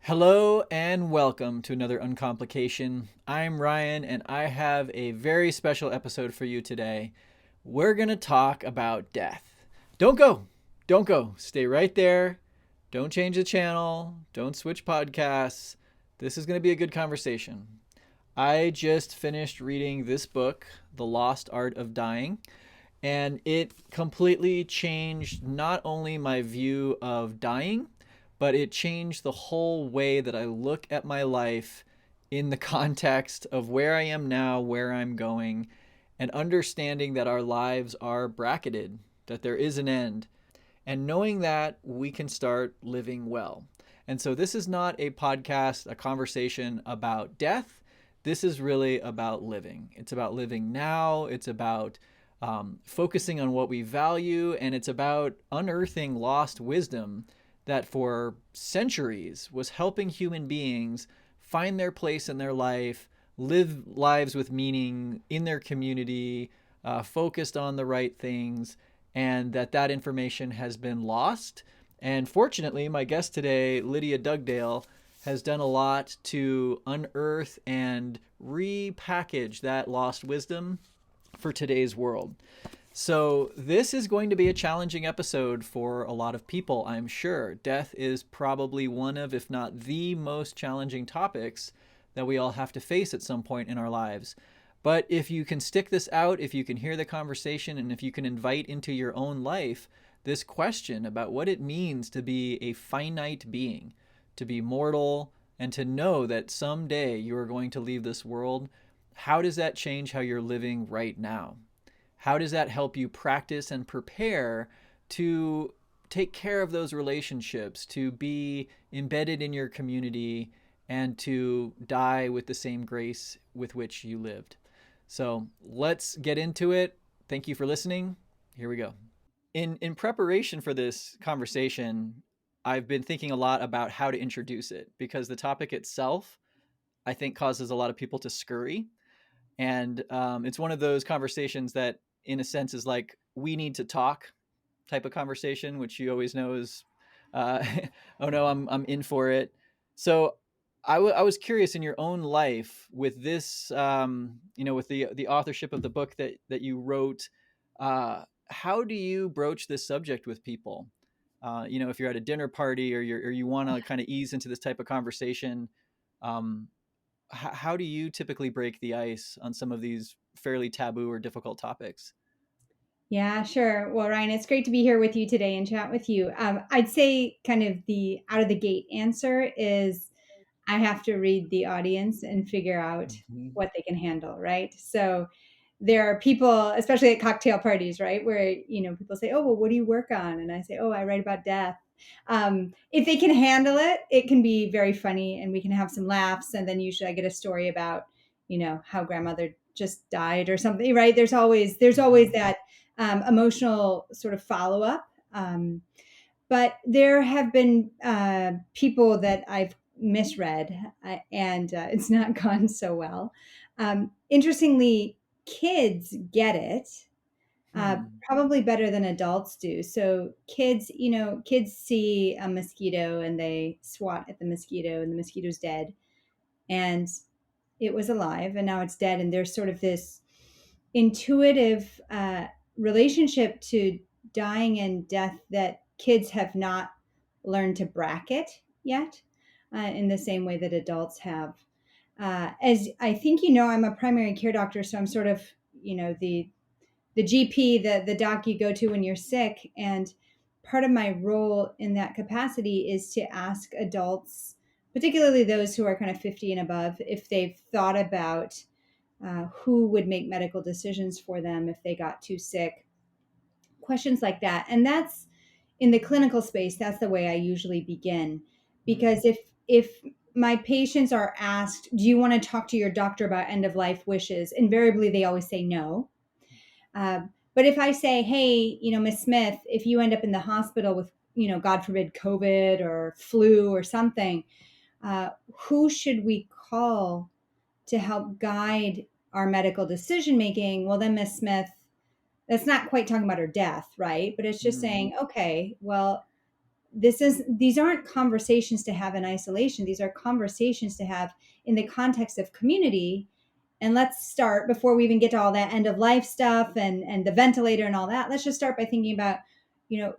Hello and welcome to another Uncomplication. I'm Ryan and I have a very special episode for you today. We're going to talk about death. Don't go. Don't go. Stay right there. Don't change the channel. Don't switch podcasts. This is going to be a good conversation. I just finished reading this book, The Lost Art of Dying, and it completely changed not only my view of dying, but it changed the whole way that I look at my life in the context of where I am now, where I'm going, and understanding that our lives are bracketed, that there is an end, and knowing that we can start living well. And so this is not a podcast, a conversation about death. This is really about living. It's about living now. It's about focusing on what we value, and it's about unearthing lost wisdom that for centuries was helping human beings find their place in their life, live lives with meaning in their community, focused on the right things, and that information has been lost. And fortunately, my guest today, Lydia Dugdale, has done a lot to unearth and repackage that lost wisdom for today's world. So this is going to be a challenging episode for a lot of people, I'm sure. Death is probably one of, if not the most challenging topics that we all have to face at some point in our lives. But if you can stick this out, if you can hear the conversation, and if you can invite into your own life this question about what it means to be a finite being, to be mortal, and to know that someday you are going to leave this world, how does that change how you're living right now? How does that help you practice and prepare to take care of those relationships, to be embedded in your community, and to die with the same grace with which you lived? So let's get into it. Thank you for listening. Here we go. In preparation for this conversation, I've been thinking a lot about how to introduce it because the topic itself, I think, causes a lot of people to scurry. And it's one of those conversations that, in a sense, is like, we need to talk type of conversation, which you always know is, uh, oh no, I'm in for it. So I was curious in your own life with this, with the authorship of the book that you wrote, how do you broach this subject with people? If you're at a dinner party or you want to kind of ease into this type of conversation, um, how do you typically break the ice on some of these fairly taboo or difficult topics? Yeah, sure. Well, Ryan, it's great to be here with you today and chat with you. I'd say kind of the out of the gate answer is I have to read the audience and figure out Mhm. what they can handle, right? So there are people, especially at cocktail parties, right, where people say, "Oh, well, what do you work on?" And I say, "Oh, I write about death." If they can handle it, it can be very funny, and we can have some laughs. And then usually, I get a story about, how grandmother just died or something, right? There's always Mhm. that emotional sort of follow up. But there have been people that I've misread, and it's not gone so well. Interestingly, kids get it Hmm. probably better than adults do. So kids see a mosquito and they swat at the mosquito, and the mosquito's dead, and it was alive, and now it's dead. And there's sort of this intuitive relationship to dying and death that kids have not learned to bracket yet in the same way that adults have. As I think I'm a primary care doctor, so I'm sort of the GP, the doc you go to when you're sick, and part of my role in that capacity is to ask adults, particularly those who are kind of 50 and above, if they've thought about who would make medical decisions for them if they got too sick, questions like that. And that's in the clinical space. That's the way I usually begin, Hmm. because if my patients are asked, do you want to talk to your doctor about end of life wishes, invariably they always say no. But if I say, hey, Miss Smith, if you end up in the hospital with, God forbid, COVID or flu or something, who should we call to help guide our medical decision making? Well, then Miss Smith, that's not quite talking about her death, right? But it's just Hmm. saying, okay, well, these aren't conversations to have in isolation. These are conversations to have in the context of community. And let's start, before we even get to all that end of life stuff and the ventilator and all that, let's just start by thinking about, you know,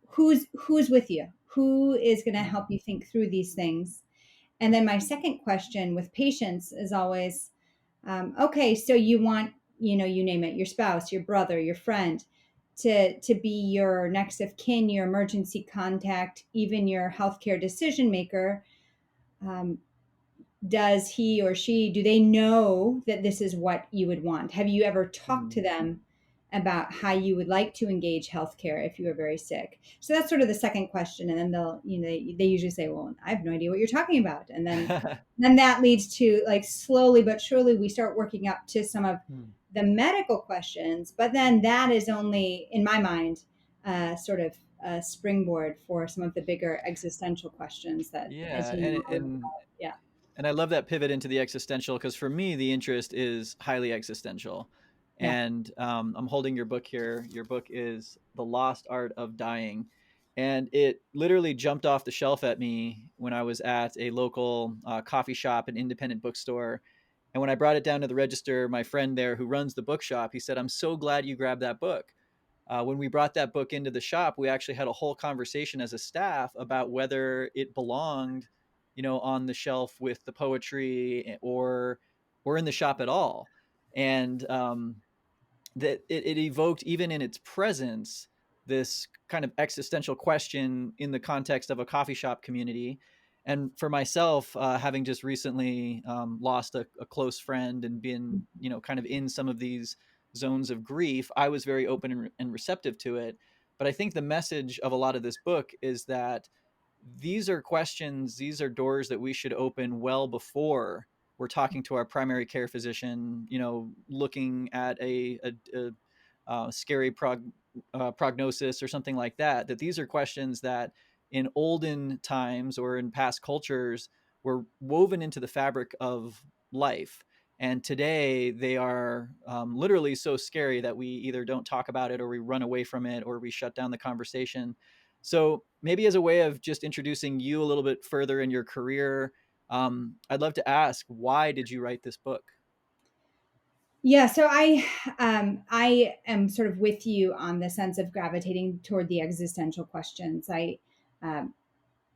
who's with you, who is going to help you think through these things. And then my second question with patients is always, okay, so you want, you name it, your spouse, your brother, your friend, to be your next of kin, your emergency contact, even your healthcare decision maker. Um, does he or she, do they know that this is what you would want? Have you ever talked to them about how you would like to engage healthcare if you were very sick? So that's sort of the second question. And then they'll, they usually say, well, I have no idea what you're talking about. And then that leads to, like, slowly but surely we start working up to some of the medical questions. But then that is only, in my mind, sort of a springboard for some of the bigger existential questions that, as Yeah, you and know, yeah. I love that pivot into the existential, because for me the interest is highly existential. Yeah. And I'm holding your book here. Your book is The Lost Art of Dying, and it literally jumped off the shelf at me when I was at a local coffee shop, an independent bookstore. And when I brought it down to the register, my friend there who runs the bookshop, he said, "I'm so glad you grabbed that book." When we brought that book into the shop, we actually had a whole conversation as a staff about whether it belonged, on the shelf with the poetry, or in the shop at all. And that it evoked, even in its presence, this kind of existential question in the context of a coffee shop community. And for myself, having just recently lost a close friend and been, kind of in some of these zones of grief, I was very open and receptive to it. But I think the message of a lot of this book is that these are questions, these are doors that we should open well before we're talking to our primary care physician, looking at a scary prognosis or something like that. That these are questions that in olden times or in past cultures were woven into the fabric of life. And today they are literally so scary that we either don't talk about it, or we run away from it, or we shut down the conversation. So maybe as a way of just introducing you a little bit further in your career, I'd love to ask, why did you write this book? Yeah, so I am sort of with you on the sense of gravitating toward the existential questions. Um,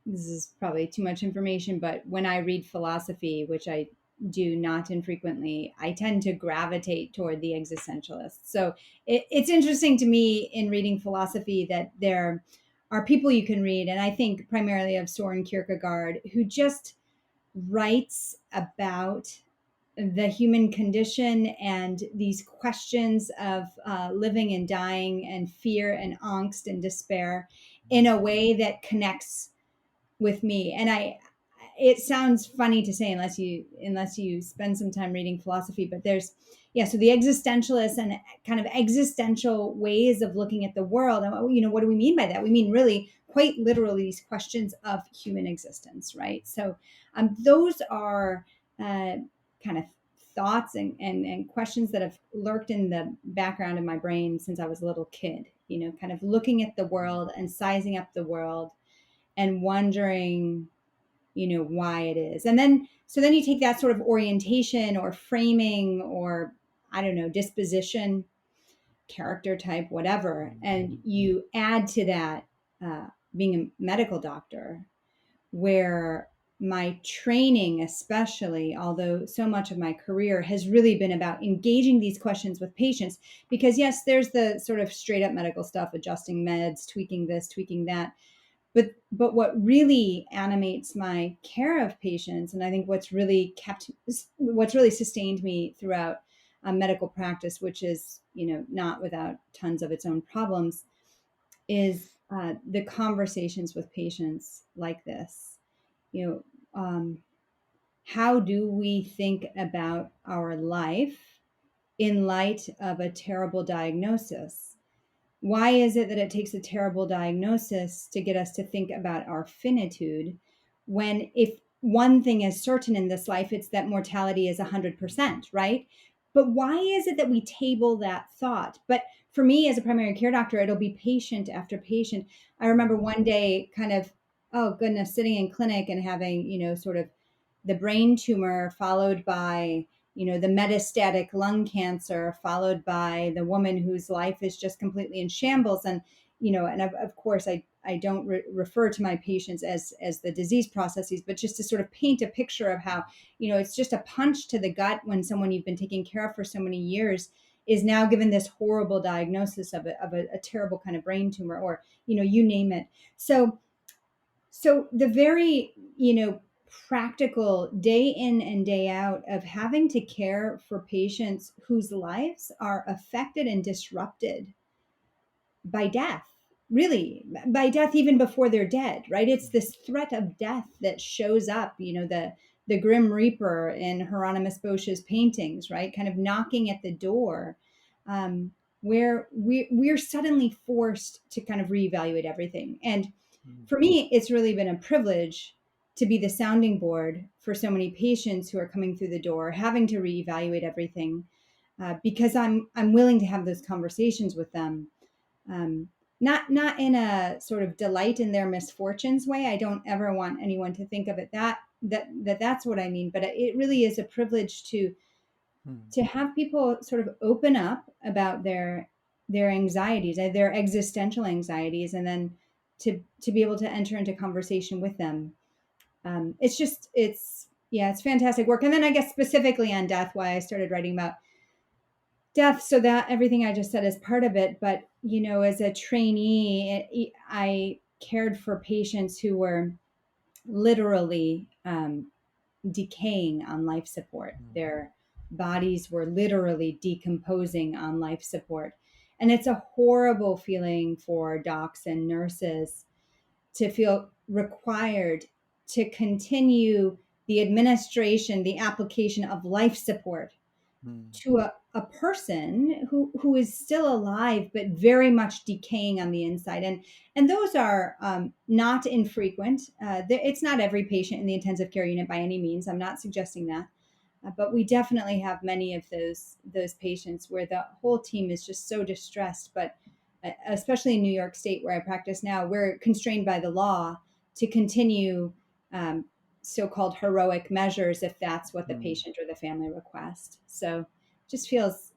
this is probably too much information, but when I read philosophy, which I do not infrequently, I tend to gravitate toward the existentialists. So it's interesting to me in reading philosophy that there are people you can read, and I think primarily of Soren Kierkegaard, who just writes about the human condition and these questions of living and dying and fear and angst and despair in a way that connects with me. And it sounds funny to say unless you spend some time reading philosophy, but there's, yeah, so the existentialists and kind of existential ways of looking at the world. And what do we mean by that? We mean really quite literally these questions of human existence, right? So those are kind of thoughts and questions that have lurked in the background of my brain since I was a little kid, kind of looking at the world and sizing up the world and wondering, why it is. And then, so then you take that sort of orientation or framing or, I don't know, disposition, character type, whatever, and you add to that being a medical doctor, where my training, especially, although so much of my career has really been about engaging these questions with patients, because yes, there's the sort of straight up medical stuff, adjusting meds, tweaking this, tweaking that, but what really animates my care of patients, and I think what's really sustained me throughout medical practice, which is not without tons of its own problems, is the conversations with patients like this. you know how do we think about our life in light of a terrible diagnosis? Why is it that it takes a terrible diagnosis to get us to think about our finitude, when, if one thing is certain in this life, it's that mortality is 100%, right? But why is it that we table that thought? But for me as a primary care doctor, it'll be patient after patient. I remember one day kind of, oh goodness, sitting in clinic and having, sort of the brain tumor followed by, the metastatic lung cancer, followed by the woman whose life is just completely in shambles. And, and of course, I don't refer to my patients as the disease processes, but just to sort of paint a picture of how, it's just a punch to the gut when someone you've been taking care of for so many years is now given this horrible diagnosis of a terrible kind of brain tumor, or, you name it. So the very, practical day in and day out of having to care for patients whose lives are affected and disrupted by death, really by death even before they're dead, right? It's this threat of death that shows up, the Grim Reaper in Hieronymus Bosch's paintings, right? Kind of knocking at the door, um, where we're suddenly forced to kind of reevaluate everything. And for me, it's really been a privilege to be the sounding board for so many patients who are coming through the door, having to reevaluate everything, because I'm willing to have those conversations with them, not in a sort of delight in their misfortunes way. I don't ever want anyone to think of it that's what I mean. But it really is a privilege to have people sort of open up about their anxieties, their existential anxieties, and then to be able to enter into conversation with them. It's fantastic work. And then I guess specifically on death, why I started writing about death, so that everything I just said is part of it. But as a trainee, I cared for patients who were literally decaying on life support. Their bodies were literally decomposing on life support. And it's a horrible feeling for docs and nurses to feel required to continue the administration, the application of life support to a person who is still alive but very much decaying on the inside. And those are not infrequent. It's not every patient in the intensive care unit by any means. I'm not suggesting that. But we definitely have many of those patients where the whole team is just so distressed. But especially in New York State, where I practice now, we're constrained by the law to continue so-called heroic measures if that's what the patient or the family request. So just feels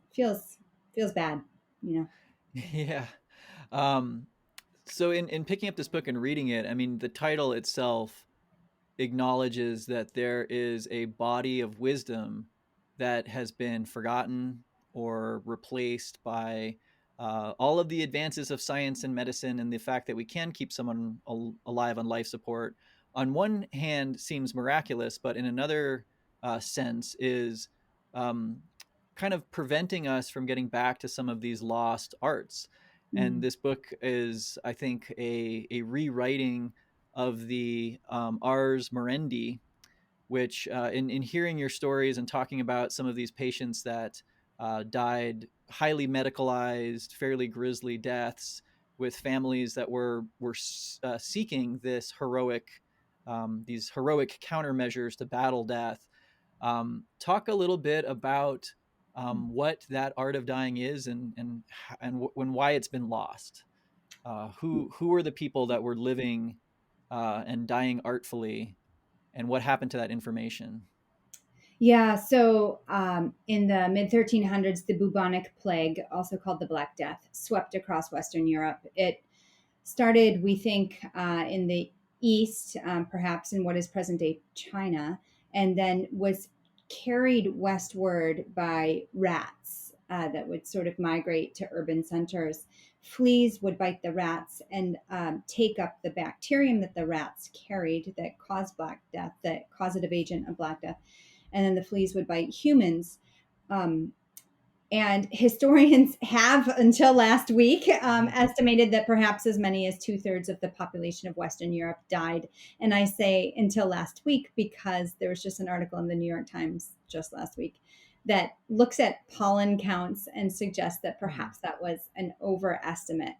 bad, you know. Yeah. Um, so in picking up this book and reading it, I mean, the title itself acknowledges that there is a body of wisdom that has been forgotten or replaced by all of the advances of science and medicine, and the fact that we can keep someone alive on life support on one hand seems miraculous, but in another sense is um, kind of preventing us from getting back to some of these lost arts. And Mm. this book is, I think, a rewriting of the Ars Morendi, which in hearing your stories and talking about some of these patients that died highly medicalized, fairly grisly deaths with families that were seeking these heroic countermeasures to battle death. Talk a little bit about what that art of dying is, and why it's been lost. Who were the people that were living and dying artfully, and what happened to that information? Yeah, so in the mid 1300s, the bubonic plague, also called the Black Death, swept across Western Europe. It started, we think, in the east, perhaps in what is present day China, and then was carried westward by rats that would sort of migrate to urban centers. Fleas would bite the rats and take up the bacterium that the rats carried that caused Black Death, the causative agent of Black Death. And then the fleas would bite humans. Um, and historians have, until last week, estimated that perhaps as many as 2/3 of the population of Western Europe died. And I say until last week because there was just an article in the New York Times just last week that looks at pollen counts and suggests that perhaps that was an overestimate.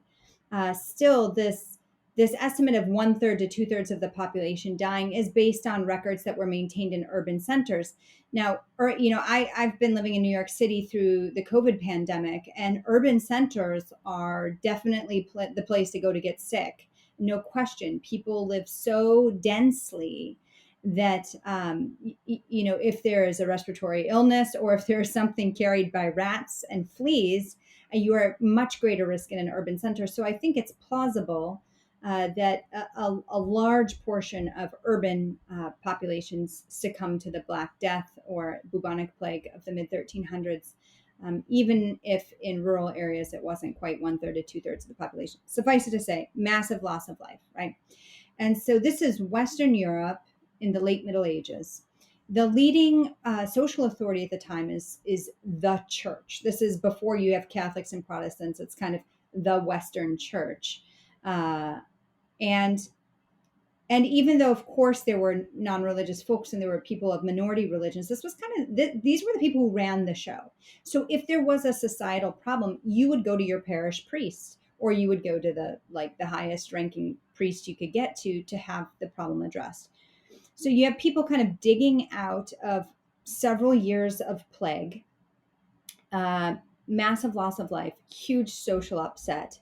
Still, this this estimate of 1/3 to 2/3 of the population dying is based on records that were maintained in urban centers. Now, I've been living in New York City through the COVID pandemic, and urban centers are definitely the place to go to get sick. No question. People live so densely that, if there is a respiratory illness or if there is something carried by rats and fleas, you are at much greater risk in an urban center. So I think it's plausible that a large portion of urban populations succumb to the Black Death or bubonic plague of the mid 1300s, even if in rural areas it wasn't quite 1/3 to 2/3 of the population. Suffice it to say, massive loss of life, right? And so this is Western Europe in the late Middle Ages. The leading social authority at the time is the church. This is before you have Catholics and Protestants. It's kind of the Western church. And even though, of course, there were non-religious folks and there were people of minority religions, this was kind of these were the people who ran the show. So if there was a societal problem, you would go to your parish priest, or you would go to the highest ranking priest you could get to have the problem addressed. So you have people kind of digging out of several years of plague, massive loss of life, huge social upset,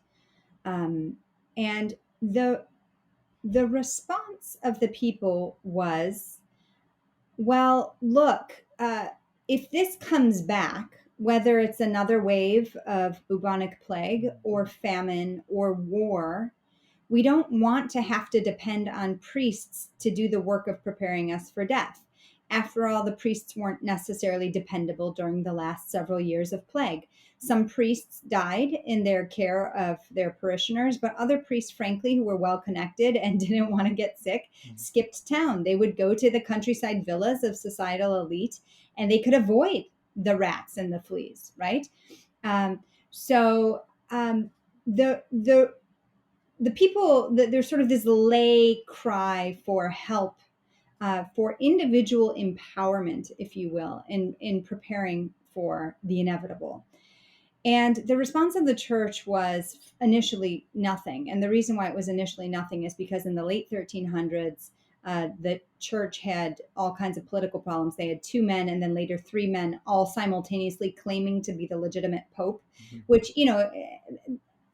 and the response of the people was, well, look, if this comes back, whether it's another wave of bubonic plague or famine or war, we don't want to have to depend on priests to do the work of preparing us for death. After all, the priests weren't necessarily dependable during the last several years of plague. Some priests died in their care of their parishioners, but other priests, frankly, who were well connected and didn't want to get sick, skipped town. They would go to the countryside villas of societal elite, and they could avoid the rats and the fleas, right? The people, there's sort of this lay cry for help, for individual empowerment, if you will, in preparing for the inevitable. And the response of the church was initially nothing. And the reason why it was initially nothing is because in the late 1300s, the church had all kinds of political problems. They had two men and then later three men all simultaneously claiming to be the legitimate pope, which,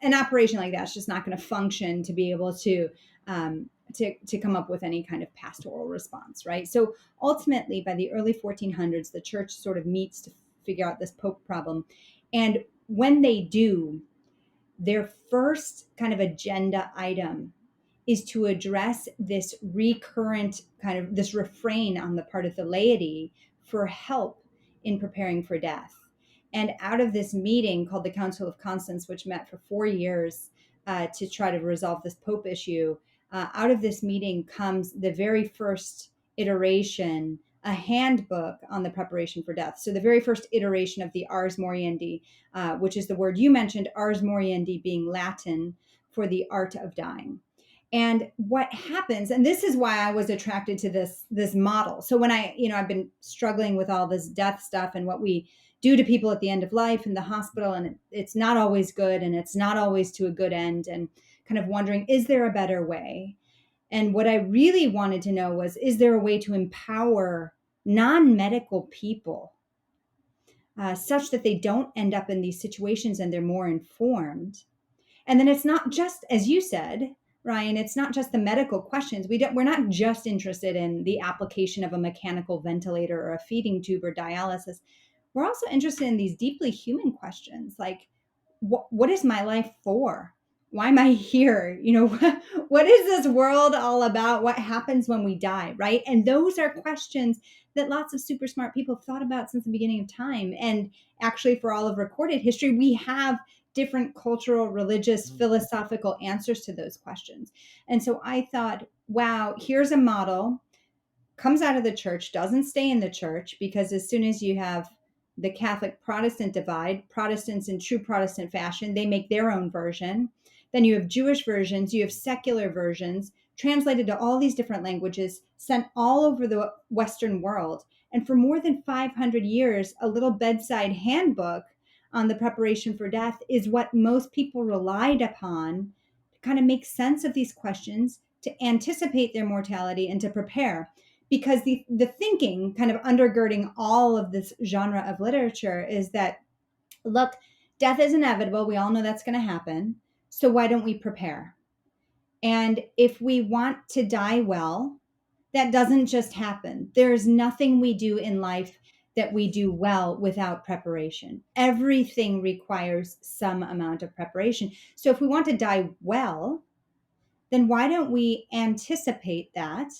an operation like that's just not going to function to be able to come up with any kind of pastoral response, right? So ultimately, by the early 1400s, the church sort of meets to figure out this pope problem. And when they do, their first kind of agenda item is to address this recurrent kind of this refrain on the part of the laity for help in preparing for death. And out of this meeting called the Council of Constance, which met for 4 years to try to resolve this Pope issue, out of this meeting comes the very first iteration, a handbook on the preparation for death. So the very first iteration of the Ars Moriendi, which is the word you mentioned, Ars Moriendi being Latin for the art of dying. And what happens, and this is why I was attracted to this model. So when I've been struggling with all this death stuff and what we do to people at the end of life in the hospital, and it's not always good, and it's not always to a good end, and kind of wondering, is there a better way? And what I really wanted to know was, is there a way to empower non-medical people such that they don't end up in these situations and they're more informed? And then it's not just, as you said, Ryan, it's not just the medical questions. We're not just interested in the application of a mechanical ventilator or a feeding tube or dialysis. We're also interested in these deeply human questions, like what is my life for? Why am I here? What is this world all about? What happens when we die, right? And those are questions that lots of super smart people have thought about since the beginning of time. And actually, for all of recorded history, we have different cultural, religious, philosophical answers to those questions. And so I thought, wow, here's a model, comes out of the church, doesn't stay in the church, because as soon as you have the Catholic Protestant divide, Protestants in true Protestant fashion, they make their own version. Then you have Jewish versions, you have secular versions, translated to all these different languages, sent all over the Western world. And for more than 500 years, a little bedside handbook on the preparation for death is what most people relied upon kind of make sense of these questions, to anticipate their mortality, and to prepare. Because the thinking kind of undergirding all of this genre of literature is that, look, death is inevitable. We all know that's going to happen. So why don't we prepare? And if we want to die well, that doesn't just happen. There's nothing we do in life that we do well without preparation. Everything requires some amount of preparation. So if we want to die well, then why don't we anticipate that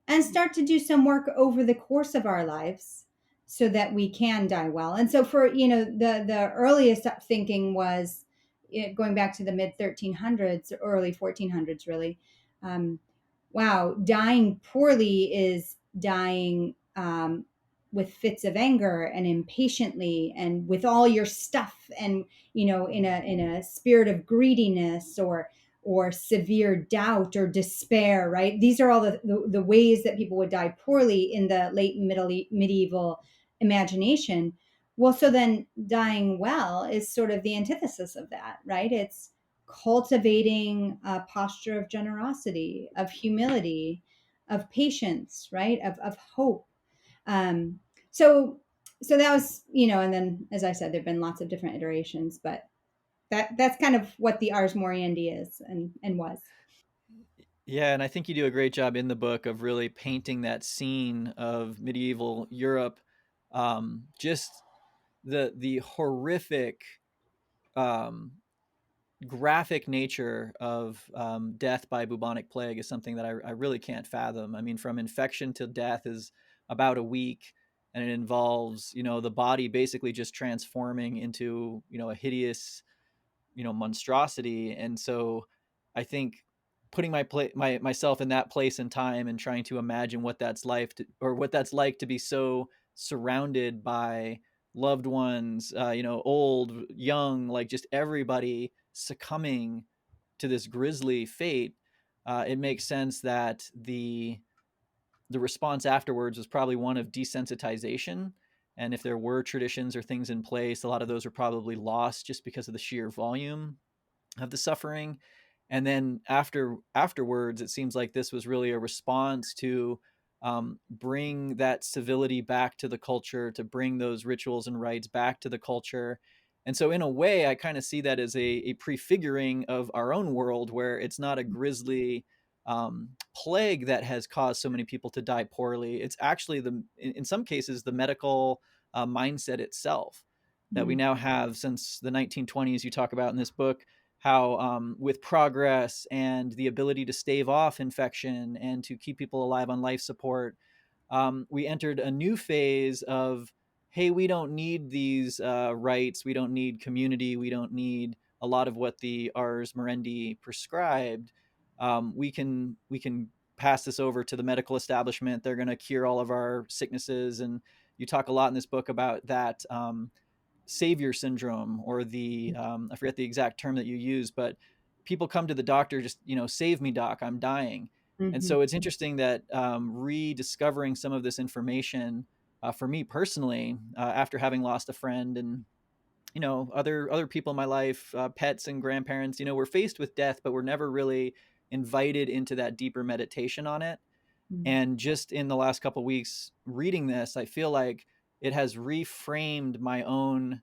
and start to do some work over the course of our lives so that we can die well? And so for, the earliest thinking was, going back to the mid 1300s, early 1400s, really. um, wow, dying poorly is dying, with fits of anger and impatiently and with all your stuff, and in a spirit of greediness, or severe doubt or despair, right? These are all the ways that people would die poorly in the late medieval imagination. Well, so then dying well is sort of the antithesis of that, right? It's cultivating a posture of generosity, of humility, of patience, right? Of hope. Um, so so that was, and then, as I said, there've been lots of different iterations, but that's kind of what the Ars Moriendi is, and was. Yeah, and I think you do a great job in the book of really painting that scene of medieval Europe. Just the horrific, um, graphic nature of death by bubonic plague is something that I really can't fathom. I mean, from infection to death is about a week, and it involves, the body basically just transforming into, a hideous, monstrosity. And so I think putting myself in that place and time and trying to imagine what that's or what that's like to be so surrounded by loved ones, old, young, like just everybody succumbing to this grisly fate. It makes sense that the response afterwards was probably one of desensitization. And if there were traditions or things in place, a lot of those were probably lost just because of the sheer volume of the suffering. And then afterwards, it seems like this was really a response to bring that civility back to the culture, to bring those rituals and rites back to the culture. And so, in a way, I kind of see that as a prefiguring of our own world, where it's not a grisly plague that has caused so many people to die poorly. It's actually in some cases, the medical mindset itself that we Mm. now have since the 1920s. You talk about in this book how, with progress and the ability to stave off infection and to keep people alive on life support, we entered a new phase of, hey, we don't need these rights, we don't need community, we don't need a lot of what the Ars Morendi prescribed. We can pass this over to the medical establishment. They're going to cure all of our sicknesses. And you talk a lot in this book about that savior syndrome, or the I forget the exact term that you use, but people come to the doctor just, save me, doc, I'm dying. And Mm-hmm. so it's interesting that rediscovering some of this information, for me personally, after having lost a friend, and other people in my life, pets and grandparents, we're faced with death, but we're never really invited into that deeper meditation on it. And just in the last couple of weeks reading this, I feel like it has reframed my own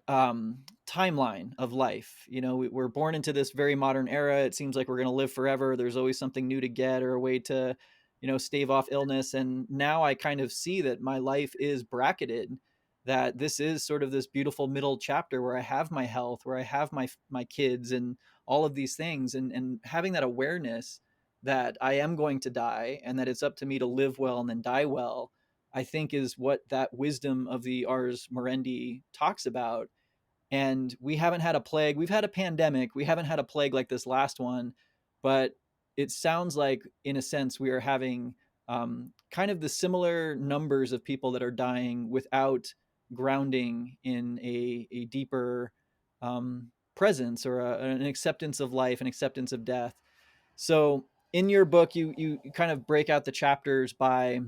timeline of life. We're born into this very modern era. It seems like we're going to live forever. There's always something new to get, or a way to, stave off illness. And now I kind of see that my life is bracketed, that this is sort of this beautiful middle chapter where I have my health, where I have my kids and all of these things. And having that awareness that I am going to die and that it's up to me to live well and then die well, I think is what that wisdom of the Ars Morendi talks about. And we haven't had a plague. We've had a pandemic. We haven't had a plague like this last one, but it sounds like, in a sense, we are having kind of the similar numbers of people that are dying without grounding in a deeper presence, or an acceptance of life, an acceptance of death. So in your book, you kind of break out the chapters by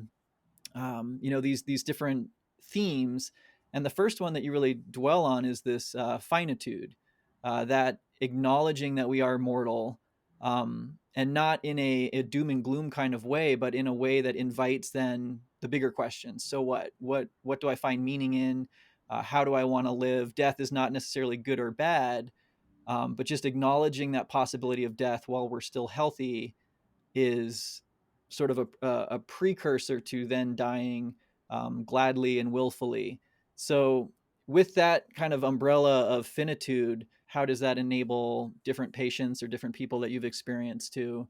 these different themes. And the first one that you really dwell on is this finitude, that acknowledging that we are mortal, and not in a doom and gloom kind of way, but in a way that invites then the bigger questions. So what do I find meaning in? How do I want to live? Death is not necessarily good or bad, but just acknowledging that possibility of death while we're still healthy is sort of a precursor to then dying gladly and willfully. So, with that kind of umbrella of finitude, how does that enable different patients or different people that you've experienced to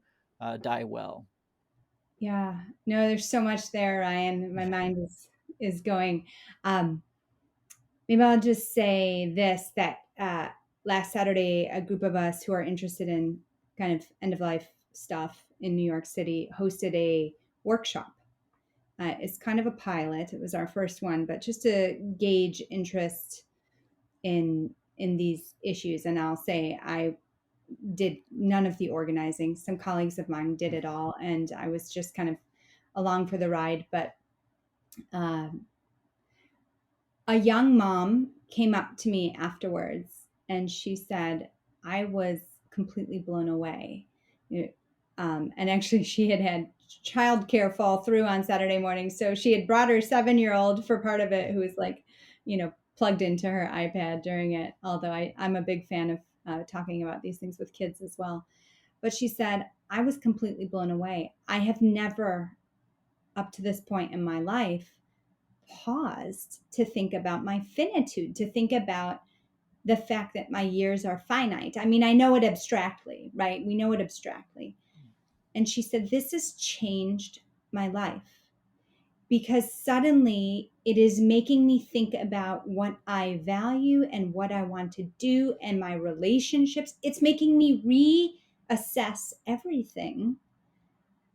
die well? Yeah. No, there's so much there, Ryan. My mind is going. Um, Maybe I'll just say this, that last Saturday, a group of us who are interested in kind of end of life stuff in New York City hosted a workshop. It's kind of a pilot. It was our first one, but just to gauge interest in these issues. And I'll say I did none of the organizing. Some colleagues of mine did it all, and I was just kind of along for the ride. But um, a young mom came up to me afterwards and she said, I was completely blown away. And actually, she had had childcare fall through on Saturday morning. So she had brought her 7-year-old for part of it, who was like, plugged into her iPad during it. Although I'm a big fan of talking about these things with kids as well. But she said, I was completely blown away. I have never, up to this point in my life, paused to think about my finitude, to think about the fact that my years are finite. I mean, I know it abstractly, right? We know it abstractly. And she said, this has changed my life because suddenly it is making me think about what I value and what I want to do and my relationships. It's making me reassess everything.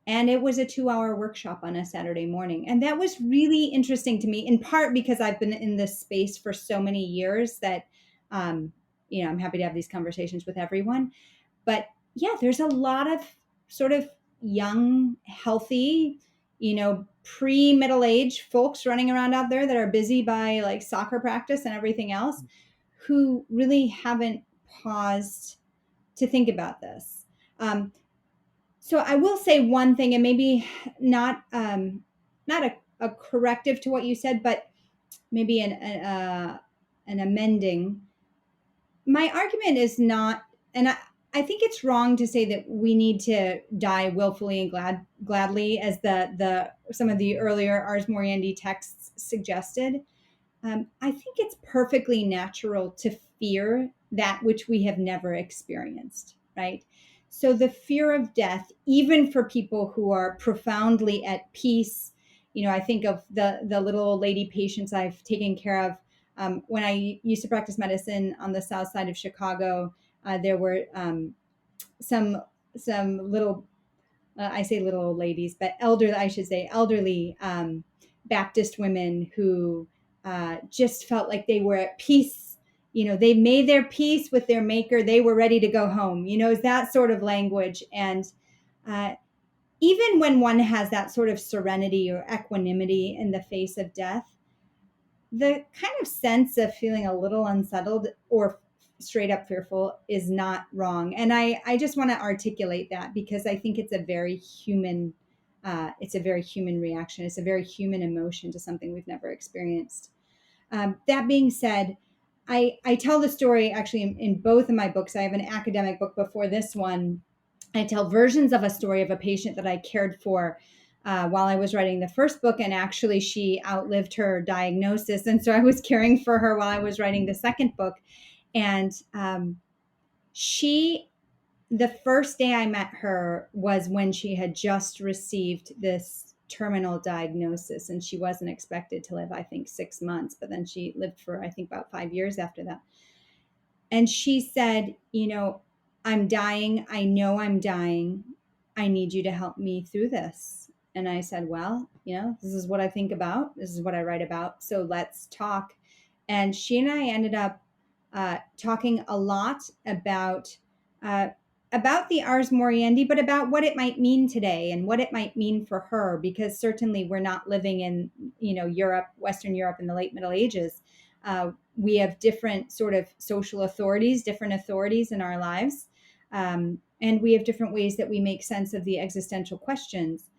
And it was a 2-hour workshop on a Saturday morning. And that was really interesting to me, in part because I've been in this space for so many years that, um, I'm happy to have these conversations with everyone. But yeah, there's a lot of sort of young, healthy, pre-middle age folks running around out there that are busy by like soccer practice and everything else who really haven't paused to think about this. So I will say one thing, and maybe not a corrective to what you said, but maybe an amending. My argument is not, and I think it's wrong to say that we need to die willfully and gladly, as the some of the earlier Ars Moriendi texts suggested. I think it's perfectly natural to fear that which we have never experienced, right? So the fear of death, even for people who are profoundly at peace, I think of the little old lady patients I've taken care of. When I used to practice medicine on the south side of Chicago, there were some little, I say little old ladies, but I should say elderly Baptist women who just felt like they were at peace. They made their peace with their maker. They were ready to go home. Is that sort of language. And even when one has that sort of serenity or equanimity in the face of death, the kind of sense of feeling a little unsettled or straight up fearful is not wrong. And I just want to articulate that because I think it's a very human reaction. It's a very human emotion to something we've never experienced. That being said, I tell the story actually in both of my books. I have an academic book before this one. I tell versions of a story of a patient that I cared for while I was writing the first book. And actually, she outlived her diagnosis. And so I was caring for her while I was writing the second book. And the first day I met her was when she had just received this terminal diagnosis, and she wasn't expected to live, I think, 6 months, but then she lived for, I think, about 5 years after that. And she said, I'm dying. I know I'm dying. I need you to help me through this. And I said, well, this is what I think about. This is what I write about. So let's talk. And she and I ended up talking a lot about the Ars Moriendi, but about what it might mean today and what it might mean for her, because certainly we're not living in, Europe, Western Europe in the late Middle Ages. We have different sort of social authorities, different authorities in our lives. And we have different ways that we make sense of the existential questions.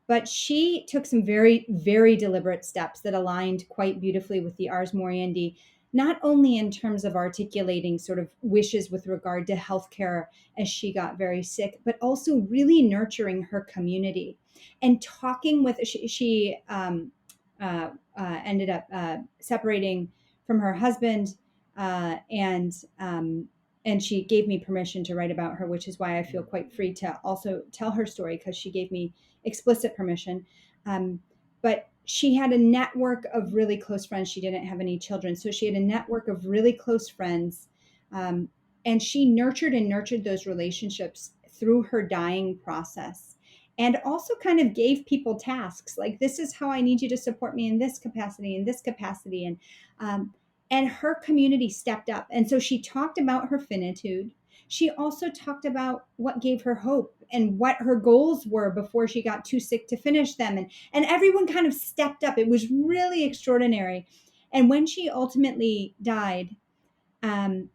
But she took some very, very deliberate steps that aligned quite beautifully with the Ars Moriendi, not only in terms of articulating sort of wishes with regard to healthcare as she got very sick, but also really nurturing her community and talking with. Ended up separating from her husband, uh, and um, and she gave me permission to write about her, which is why I feel quite free to also tell her story, because she gave me explicit permission. But she had a network of really close friends. She didn't have any children, so she had a network of really close friends, um, and she nurtured and nurtured those relationships through her dying process, and also kind of gave people tasks like, this is how I need you to support me in this capacity, in this capacity. And her community stepped up, and so she talked about her finitude. She also talked about what gave her hope and what her goals were before she got too sick to finish them, and everyone kind of stepped up. It was really extraordinary. And when she ultimately died, um,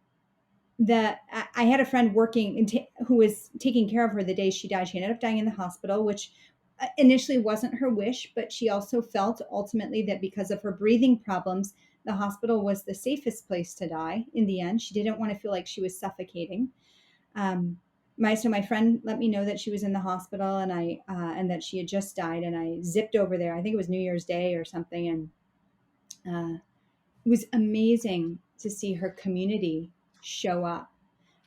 I had a friend working who was taking care of her the day she died. She ended up dying in the hospital, which initially wasn't her wish, but she also felt ultimately that because of her breathing problems, the hospital was the safest place to die in the end. She didn't want to feel like she was suffocating. My friend let me know that she was in the hospital, and that she had just died, and I zipped over there. I think it was New Year's Day or something, and it was amazing to see her community show up.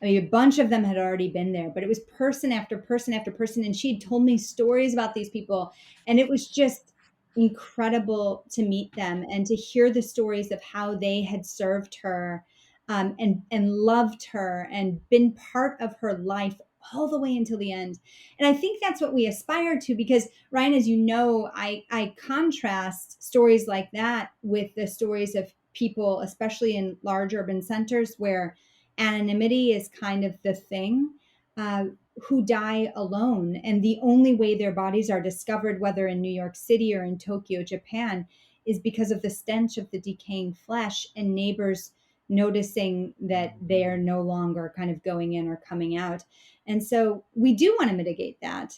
I mean, a bunch of them had already been there, but it was person after person after person. And she had told me stories about these people. And it was just incredible to meet them and to hear the stories of how they had served her, and loved her and been part of her life all the way until the end. And I think that's what we aspire to, because Ryan, as you know, I contrast stories like that with the stories of people, especially in large urban centers where anonymity is kind of the thing, uh, who die alone. And the only way their bodies are discovered, whether in New York City or in Tokyo, Japan, is because of the stench of the decaying flesh and neighbors noticing that they are no longer kind of going in or coming out. And so we do want to mitigate that.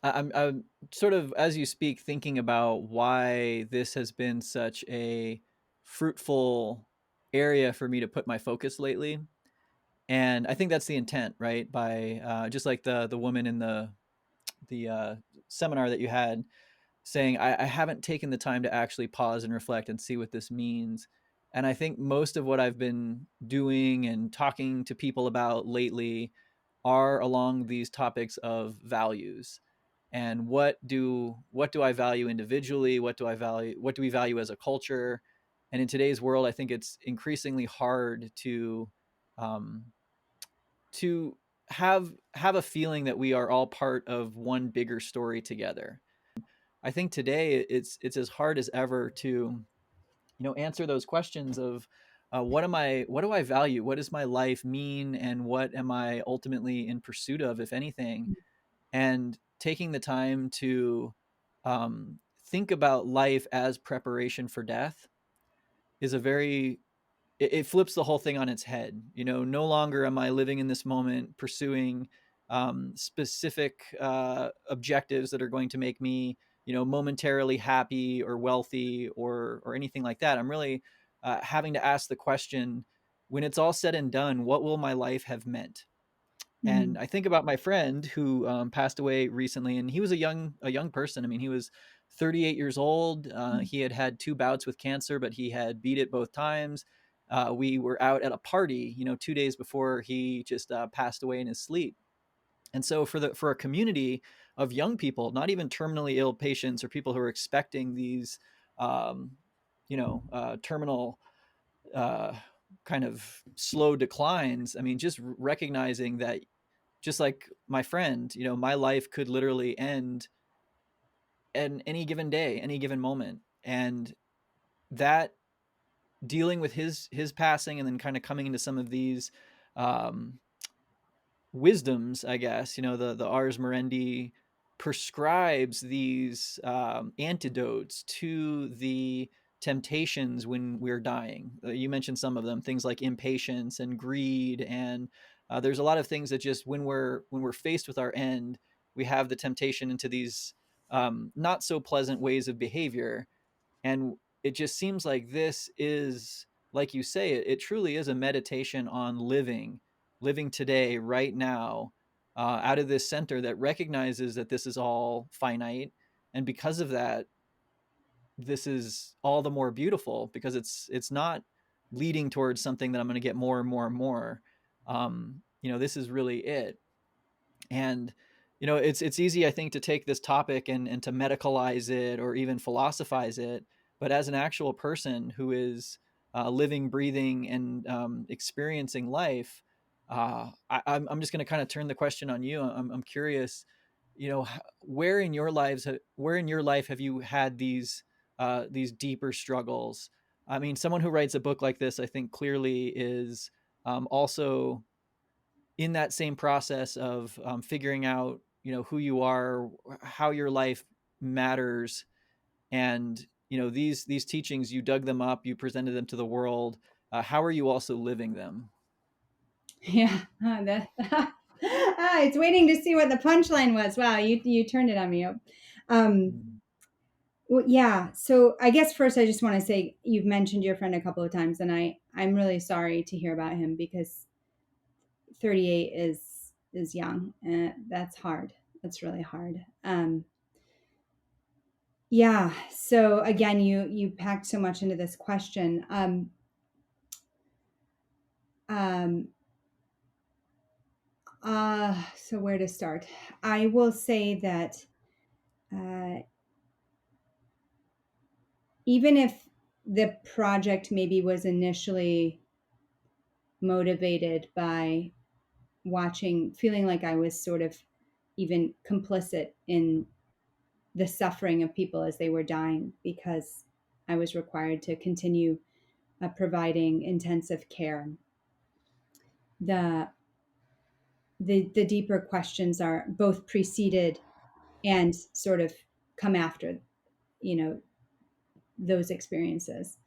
I'm sort of, as you speak, thinking about why this has been such a fruitful area for me to put my focus lately. And I think that's the intent, right? By just like the woman in the seminar that you had, saying, I haven't taken the time to actually pause and reflect and see what this means. And I think most of what I've been doing and talking to people about lately are along these topics of values. And what do I value individually? What do we value as a culture? And in today's world, I think it's increasingly hard um, to have a feeling that we are all part of one bigger story together. I think today it's as hard as ever to answer those questions of what do I value, what does my life mean, and what am I ultimately in pursuit of, if anything. And taking the time to think about life as preparation for death is a very it flips the whole thing on its head. No longer am I living in this moment pursuing specific objectives that are going to make me, momentarily happy or wealthy or anything like that. I'm really having to ask the question: when it's all said and done, what will my life have meant? And Mm, I think about my friend who passed away recently, and he was a young person. I mean, he was 38 years old. He had had two bouts with cancer, but he had beat it both times. We were out at a party, 2 days before he just passed away in his sleep. And so for a community of young people, not even terminally ill patients or people who are expecting these, um, terminal uh, kind of slow declines. I mean, just recognizing that, just like my friend, my life could literally end at any given day, any given moment. And that, dealing with his passing, and then kind of coming into some of these um, wisdoms, I guess, the Ars Morendi prescribes these antidotes to the temptations when we're dying. You mentioned some of them, things like impatience and greed, and there's a lot of things that just when we're faced with our end, we have the temptation into these not so pleasant ways of behavior. And it just seems like this is, like you say, it truly is a meditation on living today, right now, out of this center that recognizes that this is all finite. And because of that, this is all the more beautiful because it's not leading towards something that I'm going to get more and more and more. This is really it. And it's easy, I think, to take this topic and to medicalize it or even philosophize it. But as an actual person who is living, breathing, and experiencing life, I'm just going to kind of turn the question on you. I'm curious, where in your life have you had these deeper struggles? I mean, someone who writes a book like this, I think, clearly is also in that same process of figuring out, who you are, how your life matters, and these teachings, you dug them up, you presented them to the world. How are you also living them? Yeah, it's waiting to see what the punchline was. Wow, you turned it on me. Um, Mm. well, yeah. So I guess first I just want to say you've mentioned your friend a couple of times, and I'm really sorry to hear about him because 38 is young, and that's hard. That's really hard. Yeah. So again, you packed so much into this question. Um, so where to start? I will say that uh, even if the project maybe was initially motivated by feeling like I was sort of even complicit in the suffering of people as they were dying because I was required to continue providing intensive care. The, the deeper questions are both preceded and sort of come after, you know, those experiences.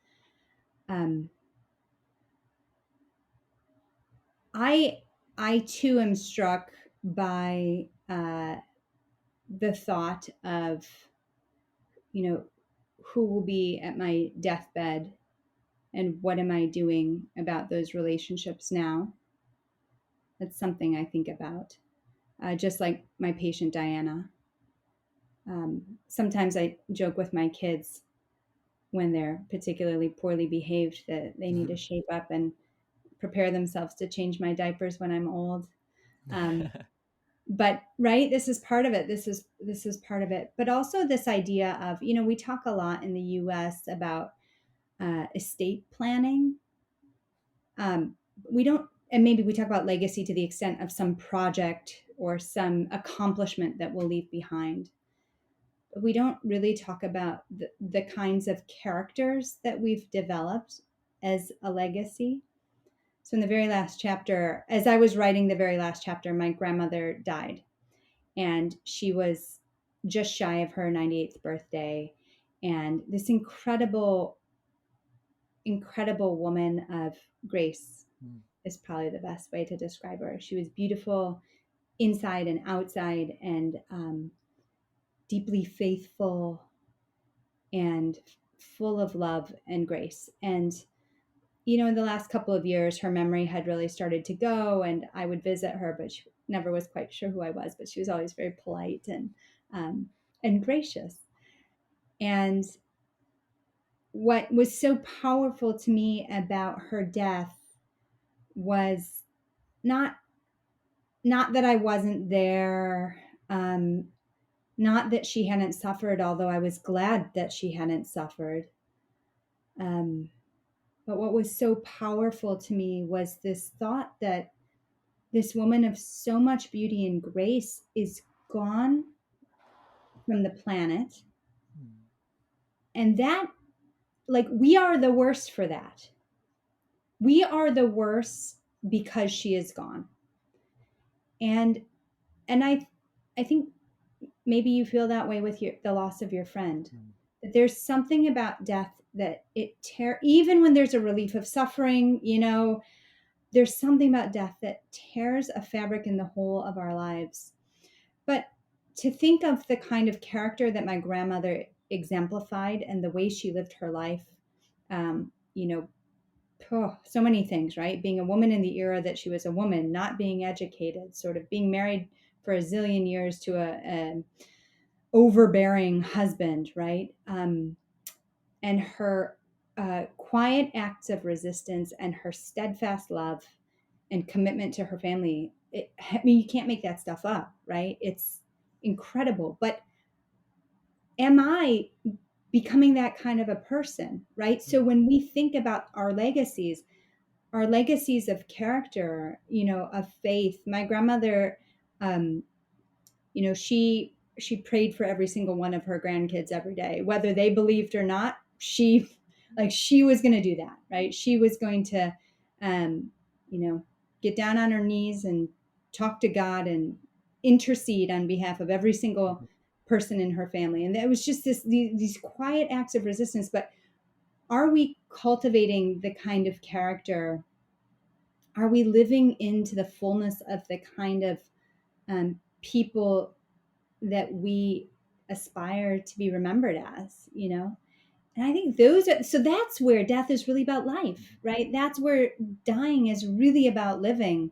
Um, I I too am struck by the thought of, you know, who will be at my deathbed and what am I doing about those relationships now. That's something I think about. Just like my patient Diana. Sometimes I joke with my kids when they're particularly poorly behaved that they need to shape up and prepare themselves to change my diapers when I'm old. Um, but right, this is part of it. This is part of it. But also this idea of, we talk a lot in the U.S. about estate planning. We don't, and maybe we talk about legacy to the extent of some project or some accomplishment that we'll leave behind. But we don't really talk about the kinds of characters that we've developed as a legacy. So in the very last chapter, as I was writing the very last chapter, my grandmother died, and she was just shy of her 98th birthday. And this incredible woman of grace is probably the best way to describe her. She was beautiful inside and outside, and deeply faithful and full of love and grace. And in the last couple of years, her memory had really started to go, and I would visit her, but she never was quite sure who I was. But she was always very polite and gracious. And what was so powerful to me about her death was not not that I wasn't there, not that she hadn't suffered, although I was glad that she hadn't suffered. Um, but what was so powerful to me was this thought that this woman of so much beauty and grace is gone from the planet. And that, like, we are the worse for that. We are the worse because she is gone. And I think maybe you feel that way with the loss of your friend. there's something about death that even when there's a relief of suffering, there's something about death that tears a fabric in the whole of our lives. But to think of the kind of character that my grandmother exemplified and the way she lived her life, um, you know, so many things, right? Being a woman in the era that she was a woman, not being educated, sort of being married for a zillion years to a overbearing husband, right? And her quiet acts of resistance and her steadfast love and commitment to her family. I mean, you can't make that stuff up, right? It's incredible. But am I becoming that kind of a person, right? So when we think about our legacies of character, of faith, my grandmother, um, she prayed for every single one of her grandkids every day, whether they believed or not. She was going to do that, right? She was going to, um, get down on her knees and talk to God and intercede on behalf of every single person in her family. And it was just these quiet acts of resistance. But are we cultivating the kind of character? Are we living into the fullness of the kind of people that we aspire to be remembered as, And I think so that's where death is really about life, right? That's where dying is really about living.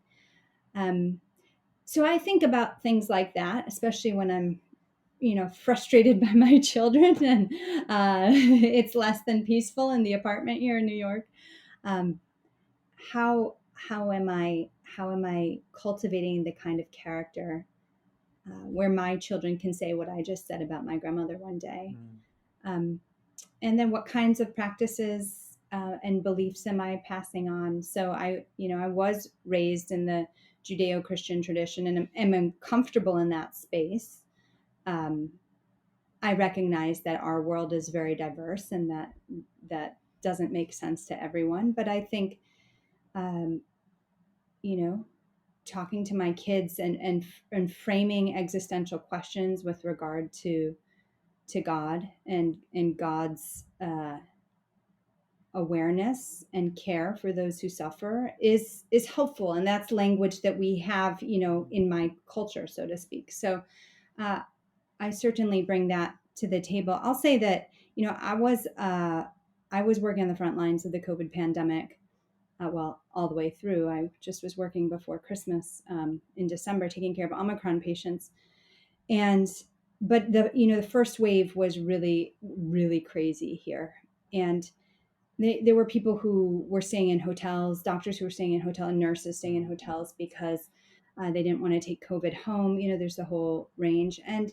So I think about things like that, especially when I'm, frustrated by my children and it's less than peaceful in the apartment here in New York. Um, how am I cultivating the kind of character where my children can say what I just said about my grandmother one day? And then what kinds of practices and beliefs am I passing on? So I was raised in the Judeo-Christian tradition and am comfortable in that space. I recognize that our world is very diverse and that doesn't make sense to everyone. But I think, you know, talking to my kids and framing existential questions with regard to God and God's awareness and care for those who suffer is helpful, and that's language that we have, in my culture, so to speak. So I certainly bring that to the table. I'll say that I was working on the front lines of the COVID pandemic. Well, all the way through. I just was working before Christmas in December, taking care of Omicron patients, but the first wave was really, really crazy here, and there were people who were staying in hotels, doctors who were staying in hotels, and nurses staying in hotels because they didn't want to take COVID home. There's the whole range, and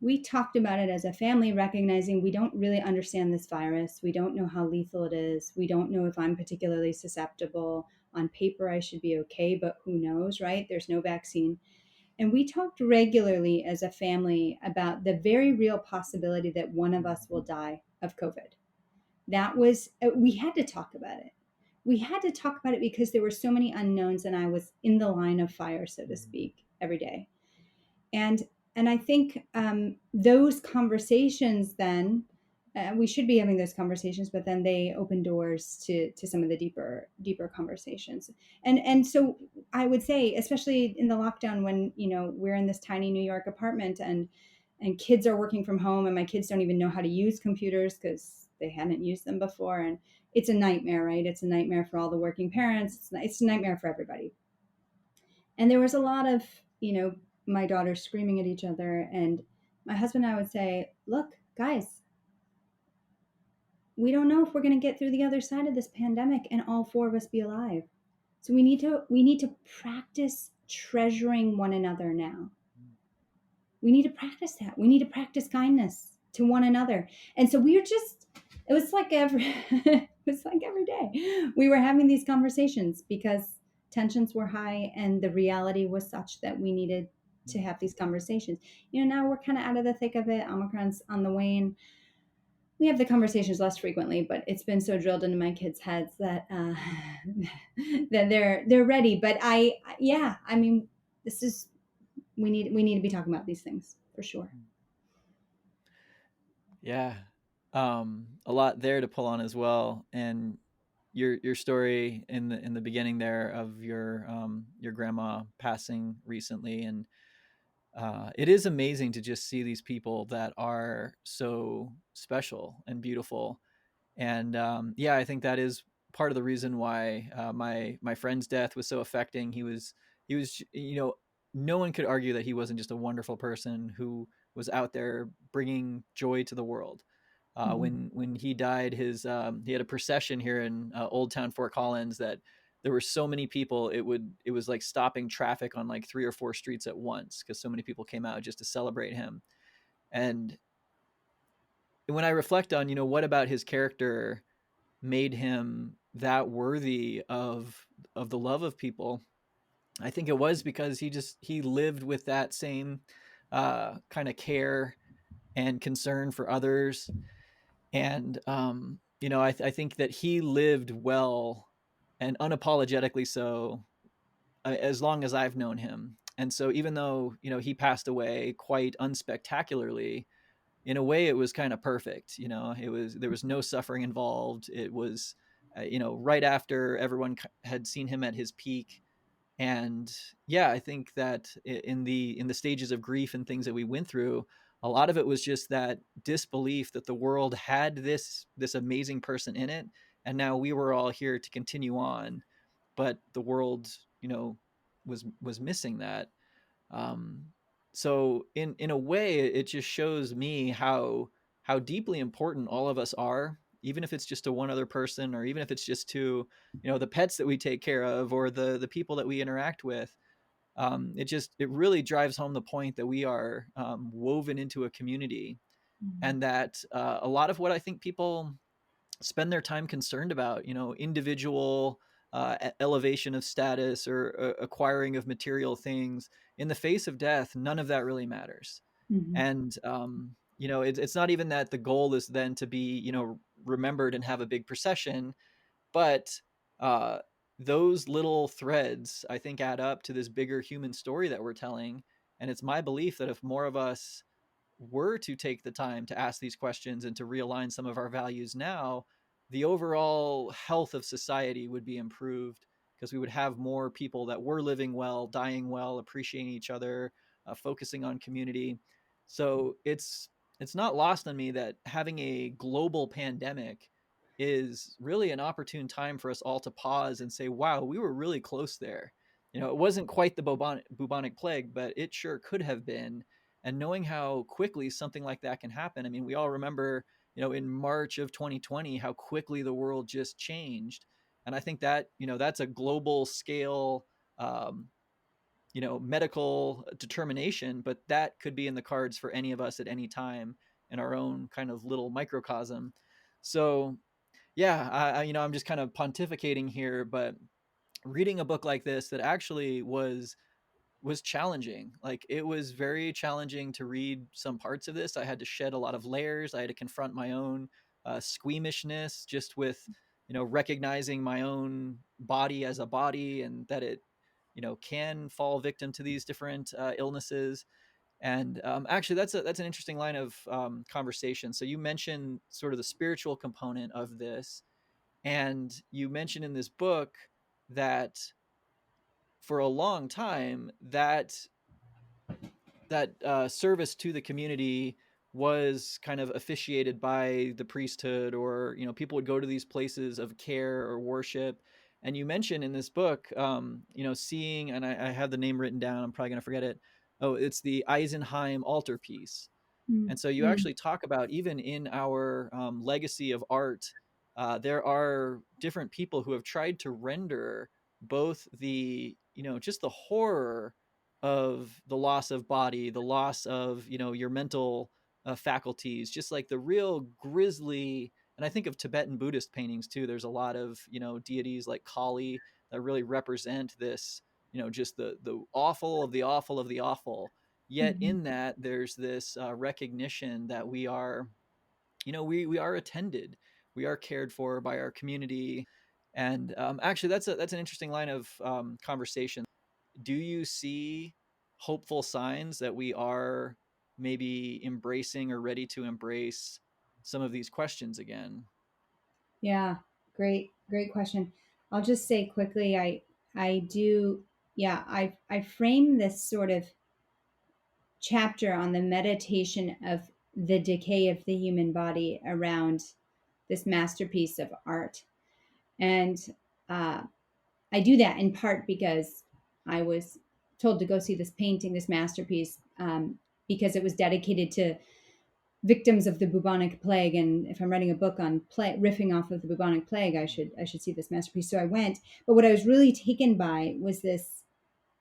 we talked about it as a family, recognizing we don't really understand this virus. We don't know how lethal it is. We don't know if I'm particularly susceptible. On paper, I should be okay, but who knows, right? There's no vaccine. And we talked regularly as a family about the very real possibility that one of us will die of COVID. We had to talk about it. We had to talk about it because there were so many unknowns, and I was in the line of fire, so to speak, every day. And I think those conversations then, we should be having those conversations, but then they open doors to some of the deeper conversations. And so I would say, especially in the lockdown, when we're in this tiny New York apartment and kids are working from home, and my kids don't even know how to use computers because they hadn't used them before, and it's a nightmare, right? It's a nightmare for all the working parents. It's a nightmare for everybody. And there was a lot of my daughters screaming at each other, and my husband and I would say, look, guys, we don't know if we're going to get through the other side of this pandemic and all four of us be alive. So we need to practice treasuring one another now. We need to practice that. We need to practice kindness to one another. And so it was like every day we were having these conversations because tensions were high and the reality was such that we needed to have these conversations. Now we're kind of out of the thick of it. Omicron's on the wane. We have the conversations less frequently, but it's been so drilled into my kids' heads that that they're ready. But this is we need to be talking about these things for sure. Yeah. A lot there to pull on as well. And your story in the beginning there of your grandma passing recently, and it is amazing to just see these people that are so special and beautiful. And yeah, I think that is part of the reason why my friend's death was so affecting. He was no one could argue that he wasn't just a wonderful person who was out there bringing joy to the world. Mhm. When he died, his he had a procession here in Old Town Fort Collins that there were so many people it was like stopping traffic on like three or four streets at once because so many people came out just to celebrate him. And when I reflect on what about his character made him that worthy of the love of people, I think it was because he lived with that same kind of care and concern for others. And I think that he lived well and unapologetically so, as long as I've known him. And so even though he passed away quite unspectacularly, in a way it was kind of perfect. There was no suffering involved. It was right after everyone had seen him at his peak. And yeah, I think that in the stages of grief and things that we went through, a lot of it was just that disbelief that the world had this amazing person in it, and now we were all here to continue on, but the world was missing that. um, so in a way, it just shows me how deeply important all of us are, even if it's just to one other person, or even if it's just to the pets that we take care of, or the people that we interact with. It really drives home the point that we are woven into a community, Mhm. and that a lot of what I think people spend their time concerned about, individual elevation of status, or acquiring of material things, in the face of death, none of that really matters. Mhm. And it's not even that the goal is then to be remembered and have a big procession, but uh, those little threads, I think, add up to this bigger human story that we're telling. And it's my belief that if more of us were to take the time to ask these questions and to realign some of our values now, the overall health of society would be improved, because we would have more people that were living well, dying well, appreciating each other, focusing on community. So it's not lost on me that having a global pandemic is really an opportune time for us all to pause and say, wow, we were really close there. It wasn't quite the bubonic plague, but it sure could have been. And knowing how quickly something like that can happen. I mean, we all remember, in March of 2020, how quickly the world just changed. And I think that, that's a global scale, um, medical determination, but that could be in the cards for any of us at any time in our own kind of little microcosm. So, yeah, I'm just kind of pontificating here, but reading a book like this that actually was challenging. Like, it was very challenging to read some parts of this. I had to shed a lot of layers. I had to confront my own squeamishness, just with recognizing my own body as a body, and that it can fall victim to these different illnesses. And actually, that's an interesting line of conversation. So you mentioned sort of the spiritual component of this, and you mentioned in this book that for a long time that service to the community was kind of officiated by the priesthood, or people would go to these places of care or worship. And you mentioned in this book, seeing, and I have the name written down, I'm probably going to forget it. Oh, it's the Eisenheim altarpiece. Mm. And so you Mm. actually talk about, even in our legacy of art, there are different people who have tried to render both the, just the horror of the loss of body, the loss of, your mental faculties, just like the real grisly. And I think of Tibetan Buddhist paintings too. There's a lot of, deities like Kali that really represent this, just the awful of the awful of the awful. Yet Mhm. in that, there's this recognition that we are, we are attended, we are cared for by our community. And actually, that's an interesting line of conversation. Do you see hopeful signs that we are maybe embracing or ready to embrace some of these questions again? Yeah, great question. I'll just say quickly, I do, yeah, I frame this sort of chapter on the meditation of the decay of the human body around this masterpiece of art. And uh, I do that in part because I was told to go see this painting, this masterpiece, because it was dedicated to victims of the bubonic plague. And if I'm writing a book on riffing off of the bubonic plague, I should see this masterpiece. So I went. But what I was really taken by was this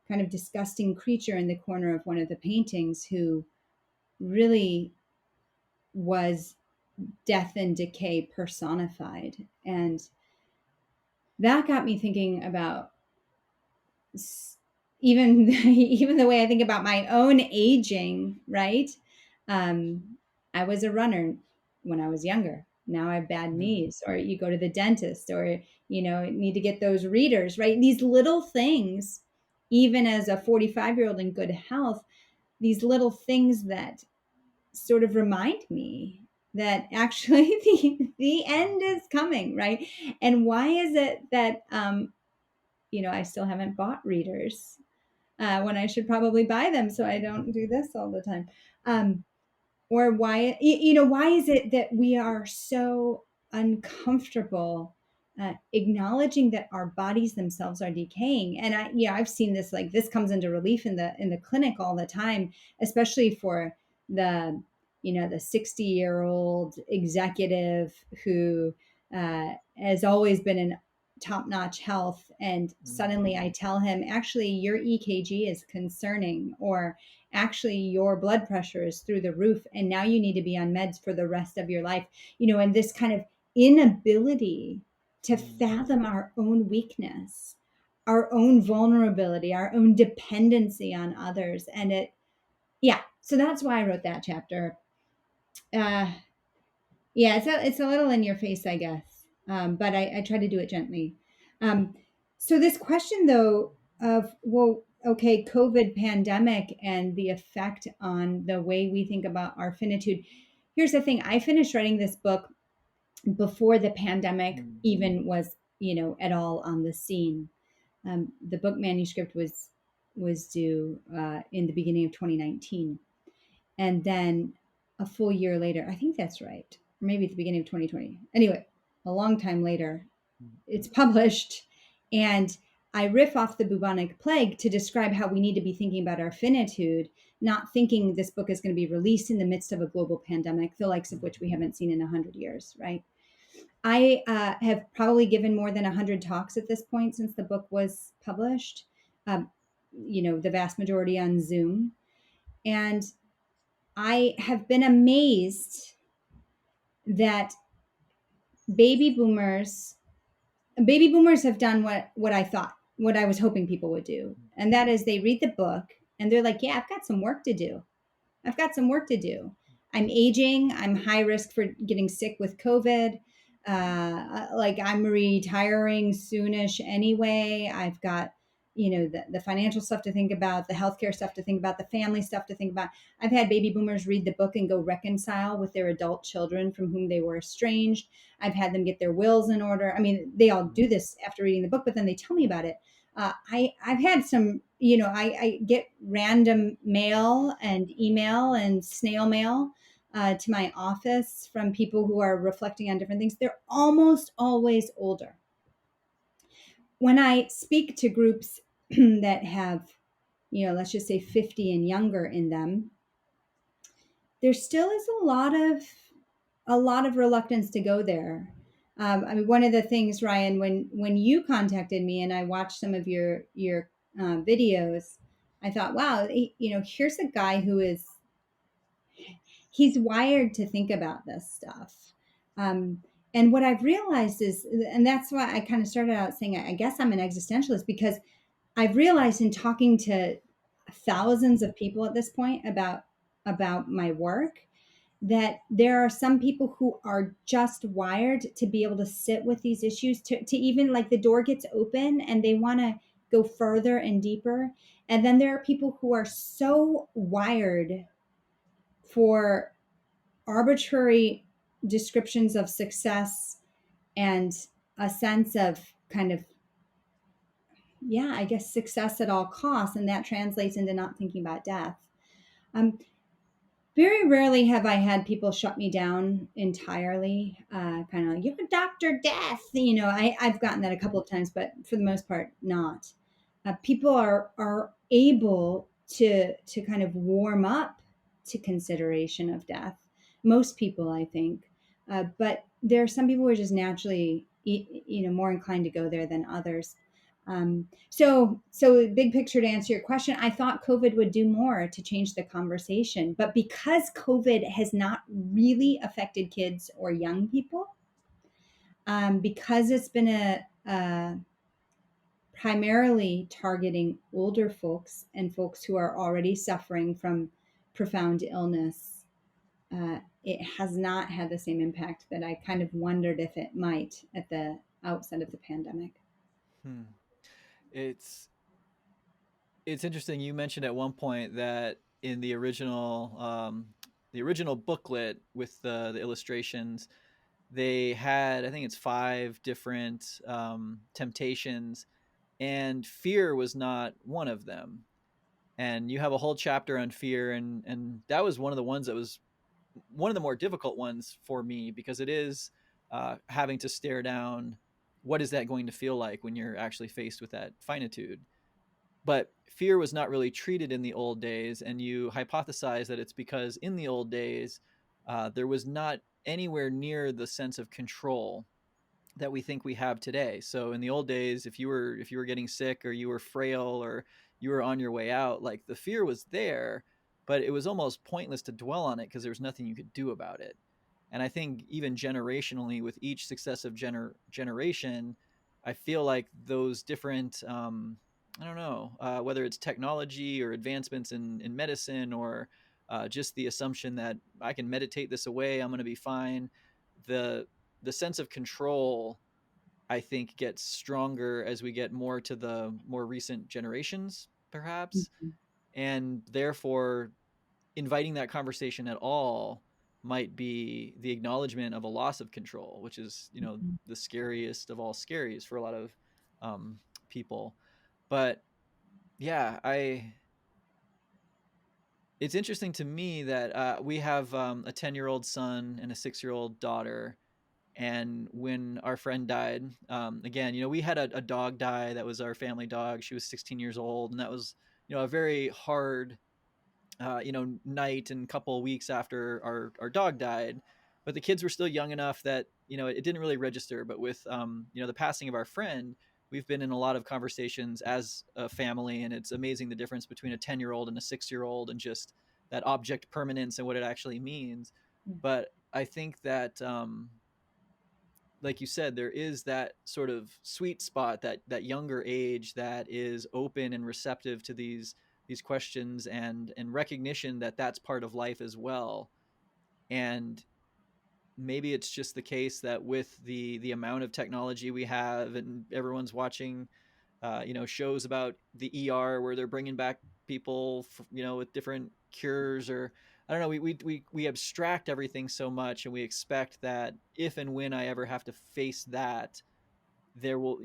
kind of disgusting creature in the corner of one of the paintings who really was death and decay personified. And that got me thinking about even even the way I think about my own aging, right? Um, I was a runner when I was younger. Now I have bad knees, or you go to the dentist, or need to get those readers, right? These little things, even as a 45-year-old in good health, these little things that sort of remind me that actually the end is coming, right? And why is it that I still haven't bought readers when I should probably buy them so I don't do this all the time? Or why is it that we are so uncomfortable acknowledging that our bodies themselves are decaying? And I've seen this, like, this comes into relief in the clinic all the time, especially for the the 60-year-old executive who has always been in top-notch health, and suddenly I tell him, actually your EKG is concerning, or actually your blood pressure is through the roof and now you need to be on meds for the rest of your life. And this kind of inability to fathom our own weakness, our own vulnerability, our own dependency on others. And so that's why I wrote that chapter. Yeah, it's a little in your face, I guess, but I try to do it gently. So this question, though, of, well, okay, COVID pandemic and the effect on the way we think about our finitude. Here's the thing: I finished writing this book before the pandemic even was, at all on the scene. The book manuscript was due in the beginning of 2019. And then a full year later, I think that's right, or maybe at the beginning of 2020. Anyway, a long time later, it's published. And I riff off the bubonic plague to describe how we need to be thinking about our finitude, not thinking this book is going to be released in the midst of a global pandemic, the likes of which we haven't seen in 100 years, right? I have probably given more than 100 talks at this point since the book was published, the vast majority on Zoom. And I have been amazed that baby boomers have done what I was hoping people would do. And that is, they read the book and they're like, yeah, I've got some work to do. I'm aging. I'm high risk for getting sick with COVID. Like, I'm retiring soonish anyway. I've got, the financial stuff to think about, the healthcare stuff to think about, the family stuff to think about. I've had baby boomers read the book and go reconcile with their adult children from whom they were estranged. I've had them get their wills in order. I mean, they all do this after reading the book, but then they tell me about it. I've had some, I get random mail and email and snail mail to my office from people who are reflecting on different things. They're almost always older. When I speak to groups that have, let's just say 50 and younger in them, there still is a lot of reluctance to go there. I mean, one of the things, Ryan, when you contacted me and I watched some of your videos, I thought, wow, here's a guy he's wired to think about this stuff. And what I've realized is, and that's why I kind of started out saying, I guess I'm an existentialist, because I've realized in talking to thousands of people at this point about my work, that there are some people who are just wired to be able to sit with these issues, to even, like, the door gets open and they want to go further and deeper. And then there are people who are so wired for arbitrary descriptions of success and a sense of kind of, yeah, I guess success at all costs. And that translates into not thinking about death. Um, Very rarely have I had people shut me down entirely, kind of like, you're Dr. Death. I've gotten that a couple of times, but for the most part, not. People are able to kind of warm up to consideration of death. Most people, I think. But there are some people who are just naturally, more inclined to go there than others. So big picture, to answer your question, I thought COVID would do more to change the conversation, but because COVID has not really affected kids or young people, because it's been a primarily targeting older folks and folks who are already suffering from profound illness, it has not had the same impact that I kind of wondered if it might at the outset of the pandemic. Hmm. It's it's interesting. You mentioned at one point that in the original booklet with the illustrations, they had, I think it's five different temptations, and fear was not one of them. And you have a whole chapter on fear, and that was one of the ones that was one of the more difficult ones for me, because it is having to stare down what is that going to feel like when you're actually faced with that finitude. But fear was not really treated in the old days, and you hypothesize that it's because in the old days there was not anywhere near the sense of control that we think we have today. So in the old days, if you were getting sick, or you were frail, or you were on your way out, like, the fear was there, but it was almost pointless to dwell on it because there was nothing you could do about it. And I think even generationally, with each successive generation, I feel like those different I don't know, whether it's technology or advancements in medicine, or just the assumption that I can meditate this away, I'm going to be fine. The sense of control, I think, gets stronger as we get more to the more recent generations, perhaps. Mhm. And therefore, inviting that conversation at all might be the acknowledgement of a loss of control, which is, the scariest of all scaries for a lot of um, people. But yeah, it's interesting to me that we have a 10-year-old son and a 6-year-old daughter. And when our friend died, again, we had a dog die that was our family dog. She was 16 years old, and that was, a very hard, night and couple of weeks after our dog died. But the kids were still young enough that, it didn't really register. But with, the passing of our friend, we've been in a lot of conversations as a family, and it's amazing the difference between a 10-year-old and a 6-year-old, and just that object permanence and what it actually means. But I think that, like you said, there is that sort of sweet spot, that younger age that is open and receptive to these questions, and recognition that that's part of life as well. And maybe it's just the case that with the amount of technology we have, and everyone's watching shows about the ER where they're bringing back people with different cures, or I don't know, we abstract everything so much, and we expect that if and when I ever have to face that, there will,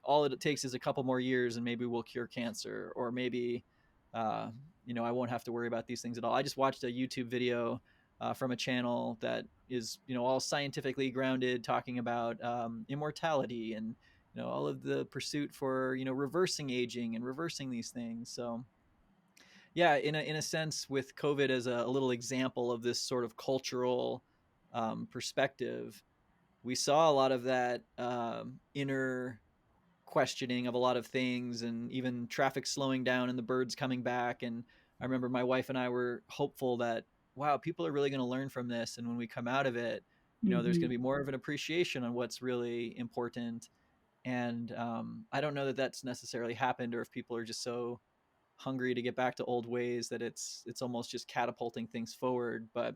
all it takes is a couple more years, and maybe we'll cure cancer, or maybe uh, I won't have to worry about these things at all. I just watched a YouTube video from a channel that is, all scientifically grounded, talking about immortality, and all of the pursuit for reversing aging and reversing these things. So yeah, in a sense, with COVID as a little example of this sort of cultural perspective, we saw a lot of that inner questioning of a lot of things, and even traffic slowing down and the birds coming back. And I remember my wife and I were hopeful that, wow, people are really going to learn from this, and when we come out of it, there's going Mhm. to be more of an appreciation on what's really important. And I don't know that that's necessarily happened, or if people are just so hungry to get back to old ways that it's almost just catapulting things forward. But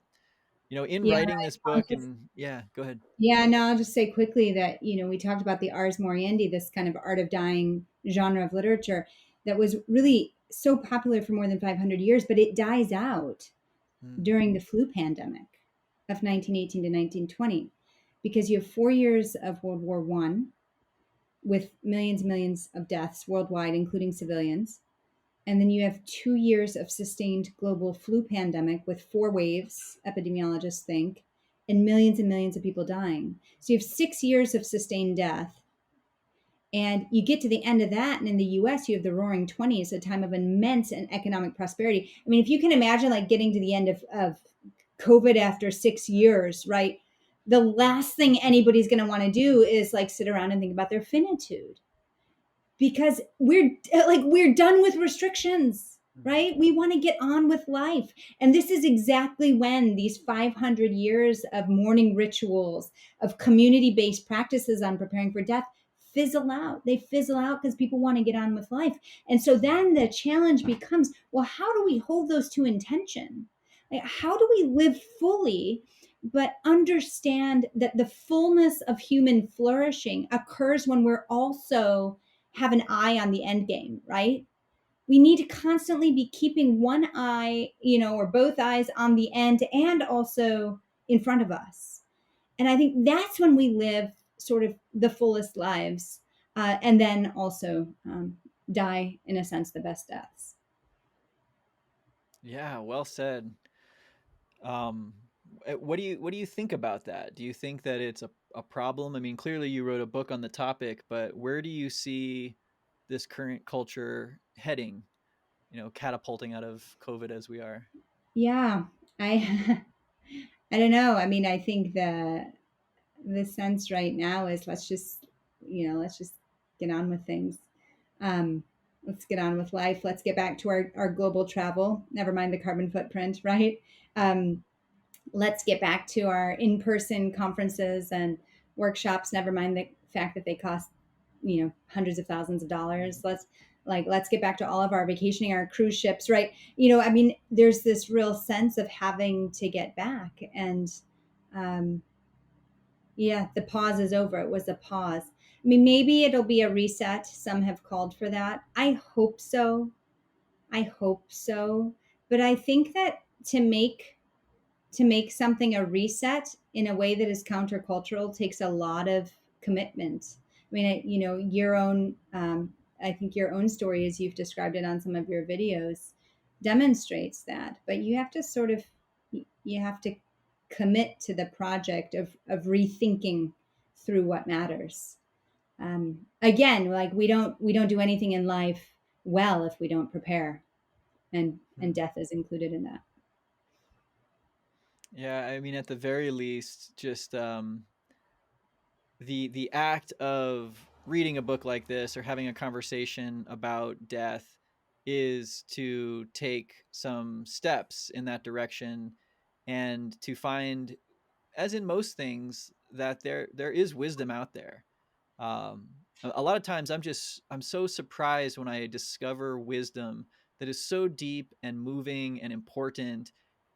in Yeah, writing this I'll book, just and yeah, go ahead. Yeah, no, I'll just say quickly that, we talked about the Ars Moriendi, this kind of art of dying genre of literature that was really so popular for more than 500 years, but it dies out Hmm. during the flu pandemic. of 1918 to 1920, because you have 4 years of World War One with millions and millions of deaths worldwide, including civilians. And then you have 2 years of sustained global flu pandemic with four waves, epidemiologists think, and millions of people dying. So you have 6 years of sustained death. And you get to the end of that, and in the US, you have the roaring 20s, a time of immense and economic prosperity. I mean, if you can imagine like getting to the end of COVID after 6 years, right? The last thing anybody's going to want to do is like sit around and think about their finitude, because we're done with restrictions, right? We want to get on with life. And this is exactly when these 500 years of mourning rituals, of community-based practices on preparing for death fizzle out. They fizzle out because people want to get on with life. And so then the challenge becomes, well, how do we hold those two in tension? Like, how do we live fully but understand that the fullness of human flourishing occurs when we're also have an eye on the end game, right? We need to constantly be keeping one eye, or both eyes on the end and also in front of us. And I think that's when we live sort of the fullest lives, and then also die, in a sense, the best deaths. Yeah, well said. Um, what do you think about that? Do you think that it's a problem? I mean, clearly you wrote a book on the topic, but where do you see this current culture heading? Catapulting out of COVID as we are. Yeah, I I don't know. I mean, I think the sense right now is let's just get on with things. Um, let's get on with life. Let's get back to our global travel. Never mind the carbon footprint, right? Um, let's get back to our in-person conferences and workshops. Never mind the fact that they cost hundreds of thousands of dollars. Let's get back to all of our vacationing, our cruise ships, right? I mean, there's this real sense of having to get back. And um, yeah, the pause is over. It was a pause. I mean, maybe it'll be a reset. Some have called for that. I hope so. I hope so. But I think that to make something a reset in a way that is countercultural takes a lot of commitment. I mean, your own, I think your own story, as you've described it on some of your videos, demonstrates that. But you have to commit to the project of rethinking through what matters. Again, like we don't do anything in life well if we don't prepare, and Hmm. death is included in that. Yeah, I mean, at the very least, just the act of reading a book like this or having a conversation about death is to take some steps in that direction and to find, as in most things, that there is wisdom out there. A lot of times I'm so surprised when I discover wisdom that is so deep and moving and important,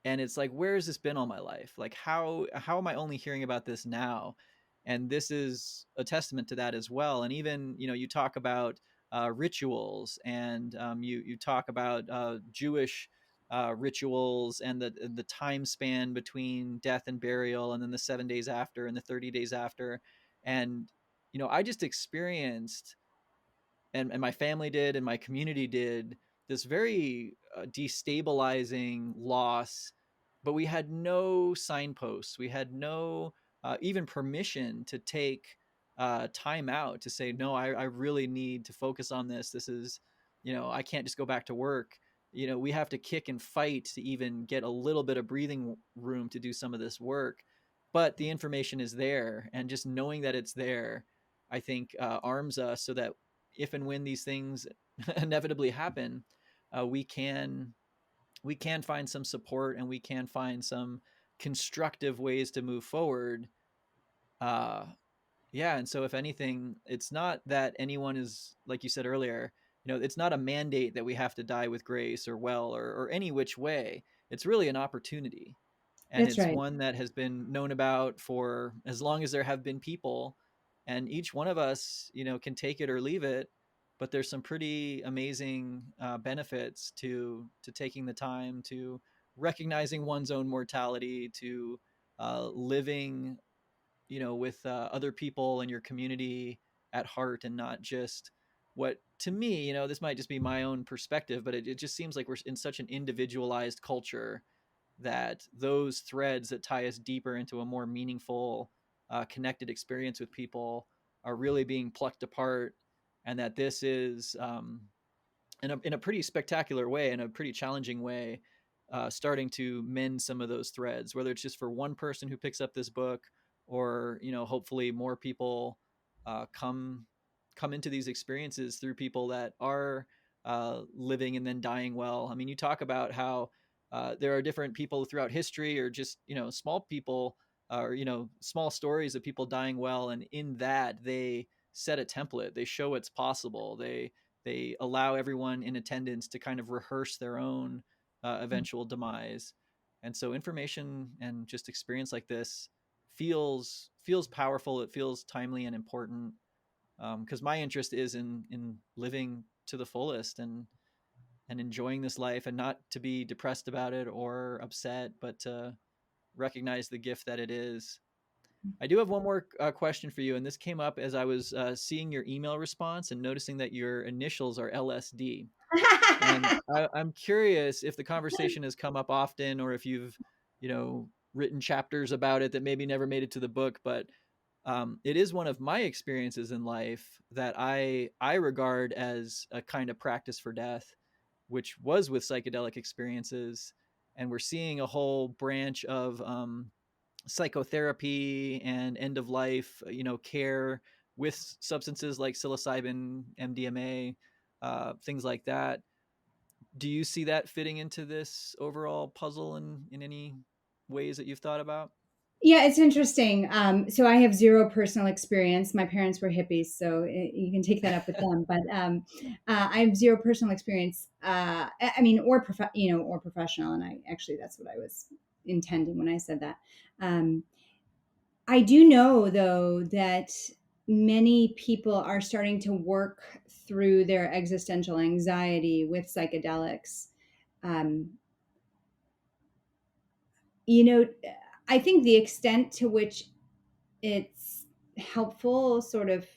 and it's like, where has this been all my life? Like, how am I only hearing about this now? And this is a testament to that as well. And even, you talk about rituals, and you talk about Jewish rituals, and the time span between death and burial, and then the 7 days after and the 30 days after. And I just experienced, and my family did, and my community did, this very destabilizing loss. But we had no signposts. We had no even permission to take time out to say, no, I really need to focus on this. This is, I can't just go back to work. We have to kick and fight to even get a little bit of breathing room to do some of this work. But the information is there, and just knowing that it's there, I think, arms us so that if and when these things inevitably happen, we can find some support, and we can find some constructive ways to move forward. Uh, yeah, and so if anything, it's not that anyone is, like you said earlier, it's not a mandate that we have to die with grace or well, or any which way. It's really an opportunity, and That's it's right. one that has been known about for as long as there have been people, and each one of us, can take it or leave it. But there's some pretty amazing benefits to taking the time, to recognizing one's own mortality, to living, with other people in your community at heart, and not just what, to me, this might just be my own perspective, but it just seems like we're in such an individualized culture that those threads that tie us deeper into a more meaningful, connected experience with people are really being plucked apart, and that this is, in a pretty spectacular way, in a pretty challenging way, starting to mend some of those threads, whether it's just for one person who picks up this book, or hopefully more people come into these experiences through people that are living and then dying well. I mean, you talk about how there are different people throughout history, or just small people, or small stories of people dying well, and in that they set a template. They show it's possible. They allow everyone in attendance to kind of rehearse their own eventual demise. And so information and just experience like this feels powerful. It feels timely and important, because my interest is in living to the fullest, and enjoying this life, and not to be depressed about it or upset, but to recognize the gift that it is. I do have one more question for you, and this came up as I was seeing your email response and noticing that your initials are LSD. And I'm curious if the conversation has come up often, or if you've, written chapters about it that maybe never made it to the book. But it is one of my experiences in life that I regard as a kind of practice for death, which was with psychedelic experiences. And we're seeing a whole branch of psychotherapy and end of life, care with substances like psilocybin, MDMA, things like that. Do you see that fitting into this overall puzzle in any ways that you've thought about? Yeah, it's interesting. So I have zero personal experience. My parents were hippies, so you can take that up with them. But I have zero personal experience. I mean, or professional. And I actually, that's what I was intending when I said that. Um, I do know, though, that many people are starting to work through their existential anxiety with psychedelics. Um, you know, I think the extent to which it's helpful, sort of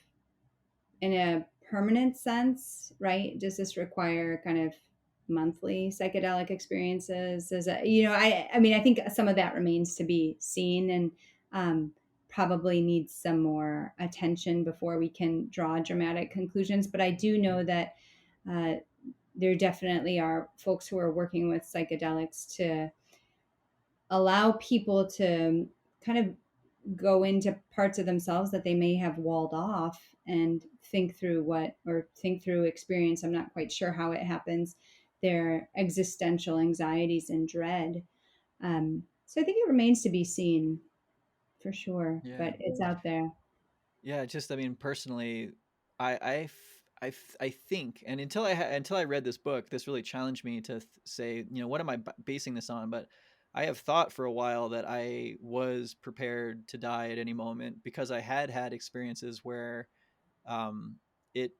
in a permanent sense, right? Does this require kind of monthly psychedelic experiences? I mean, I think some of that remains to be seen, and um, probably needs some more attention before we can draw dramatic conclusions. But I do know that uh, there definitely are folks who are working with psychedelics to allow people to kind of go into parts of themselves that they may have walled off, and think through experience. I'm not quite sure how it happens, their existential anxieties and dread. So I think it remains to be seen, for sure, Yeah. but it's out there. Yeah, just, I mean, personally, I think, and until I read this book, this really challenged me to say, what am I basing this on? But I have thought for a while that I was prepared to die at any moment, because I had experiences where um, it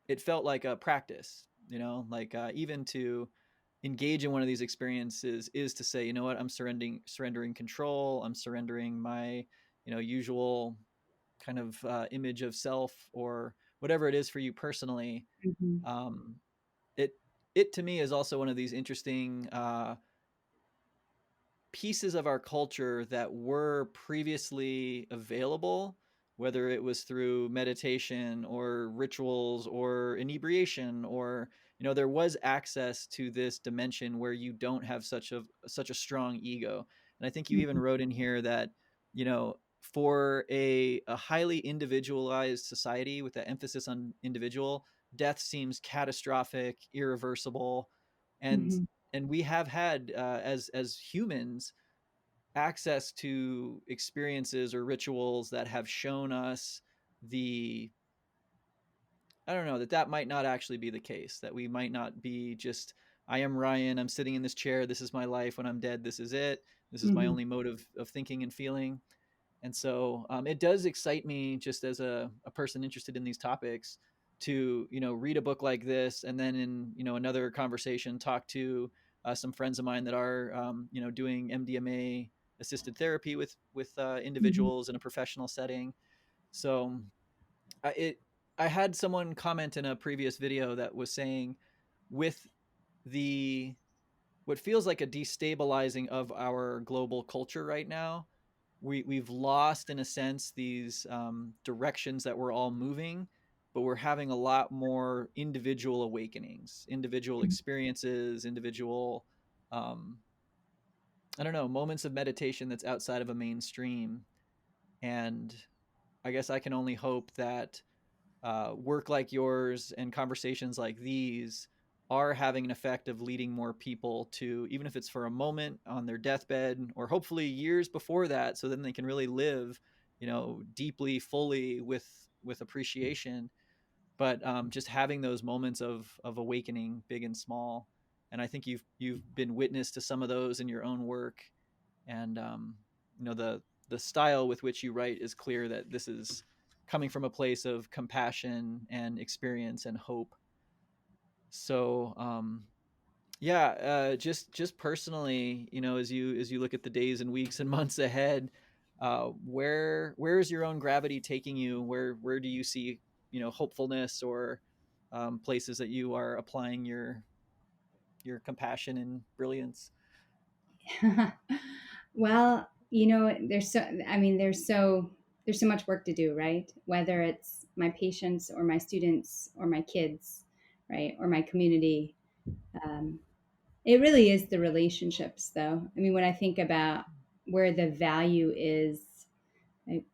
it felt like a practice, like, even to engage in one of these experiences is to say, what, I'm surrendering control. I'm surrendering my, usual kind of image of self, or whatever it is for you personally. Mhm. um, it it to me is also one of these interesting pieces of our culture that were previously available, whether it was through meditation or rituals or inebriation, or there was access to this dimension where you don't have such a strong ego. And I think you even Mhm. wrote in here that for a highly individualized society with that emphasis on individual, death seems catastrophic, irreversible. and Mhm. and we have had, as humans, access to experiences or rituals that have shown us the I don't know, that might not actually be the case, that we might not be just, I am Ryan, I'm sitting in this chair, this is my life, when I'm dead, this is it, this is my Mhm. only mode of thinking and feeling. And so it does excite me, just as a person interested in these topics, to read a book like this, and then in another conversation talk to some friends of mine that are doing MDMA assisted therapy with Mhm. individuals in a professional setting. So it I had someone comment in a previous video that was saying with the what feels like a destabilizing of our global culture right now, we've lost in a sense these directions that we're all moving, but we're having a lot more individual awakenings, individual experiences, individual um, I don't know, moments of meditation that's outside of a mainstream. And I guess I can only hope that work like yours and conversations like these are having an effect of leading more people to, even if it's for a moment on their deathbed or hopefully years before that, so then they can really live, deeply, fully with appreciation. But just having those moments of awakening, big and small. And I think you've been witness to some of those in your own work. And the style with which you write is clear that this is coming from a place of compassion and experience and hope. So yeah, just personally, as you look at the days and weeks and months ahead, where is your own gravity taking you? Where do you see hopefulness or places that you are applying your compassion and brilliance? Well, there's so much work to do, right? Whether it's my patients or my students or my kids, right? Or my community. Um, it really is the relationships, though. I mean, when I think about where the value is, like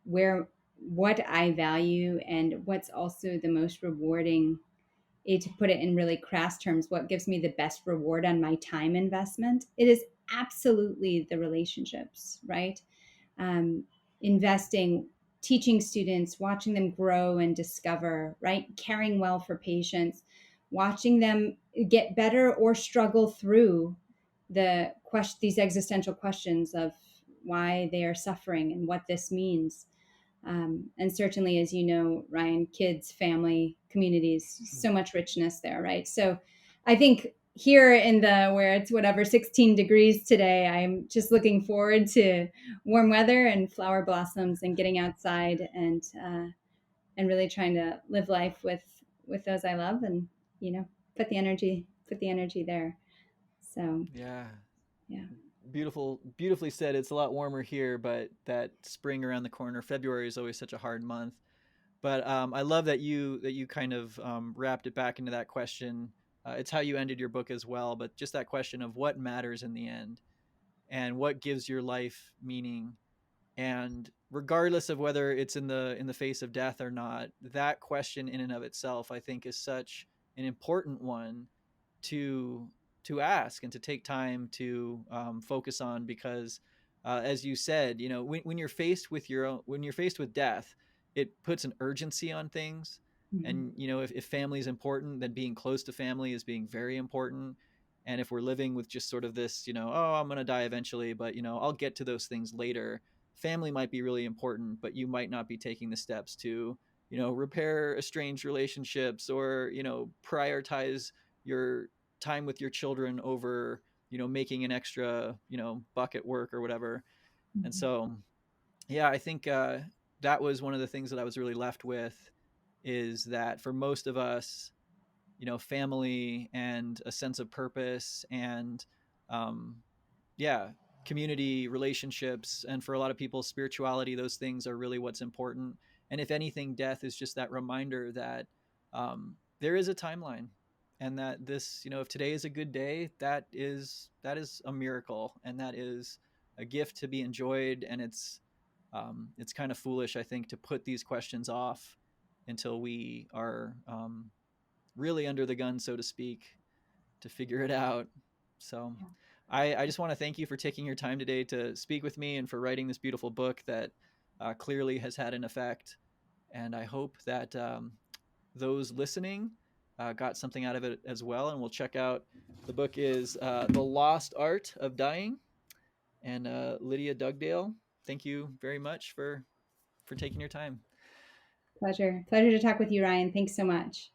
what I value and what's also the most rewarding, to put it in really crass terms, what gives me the best reward on my time investment, it is absolutely the relationships, right? um, Investing, teaching students, watching them grow and discover, right? Caring well for patients, watching them get better or struggle through these existential questions of why they are suffering and what this means. And certainly, as you know, Ryan, kids, family, communities, so much richness there, right? So I think here in the where it's whatever 16 degrees today, I'm just looking forward to warm weather and flower blossoms and getting outside and really trying to live life with those I love and you know put the energy there. So Yeah, yeah. beautifully said. It's a lot warmer here, but that spring around the corner, February is always such a hard month. But I love that you kind of wrapped it back into that question. It's how you ended your book as well, but just that question of what matters in the end and what gives your life meaning. And regardless of whether it's in the face of death or not, that question in and of itself, I think, is such an important one to to ask and to take time to focus on, because as you said, when you're faced with when you're faced with death, it puts an urgency on things. Mhm. And if family is important, then being close to family is being very important. And if we're living with just sort of this, oh, I'm going to die eventually, but I'll get to those things later, family might be really important, but you might not be taking the steps to repair estranged relationships, or prioritize your time with your children over making an extra buck at work or whatever. And Mhm. so yeah, I think that was one of the things that I was really left with, is that for most of us, family and a sense of purpose and um, yeah, community, relationships, and for a lot of people, spirituality, those things are really what's important. And if anything, death is just that reminder that there is a timeline, and that this, if today is a good day, that is a miracle, and that is a gift to be enjoyed. And it's kind of foolish, I think, to put these questions off until we are really under the gun, so to speak, to figure it out. So I just want to thank you for taking your time today to speak with me and for writing this beautiful book that clearly has had an effect. And I hope that those listening got something out of it as well. And we'll check out, the book is The Lost Art of Dying. And Lydia Dugdale, thank you very much for taking your time. Pleasure to talk with you, Ryan. Thanks so much.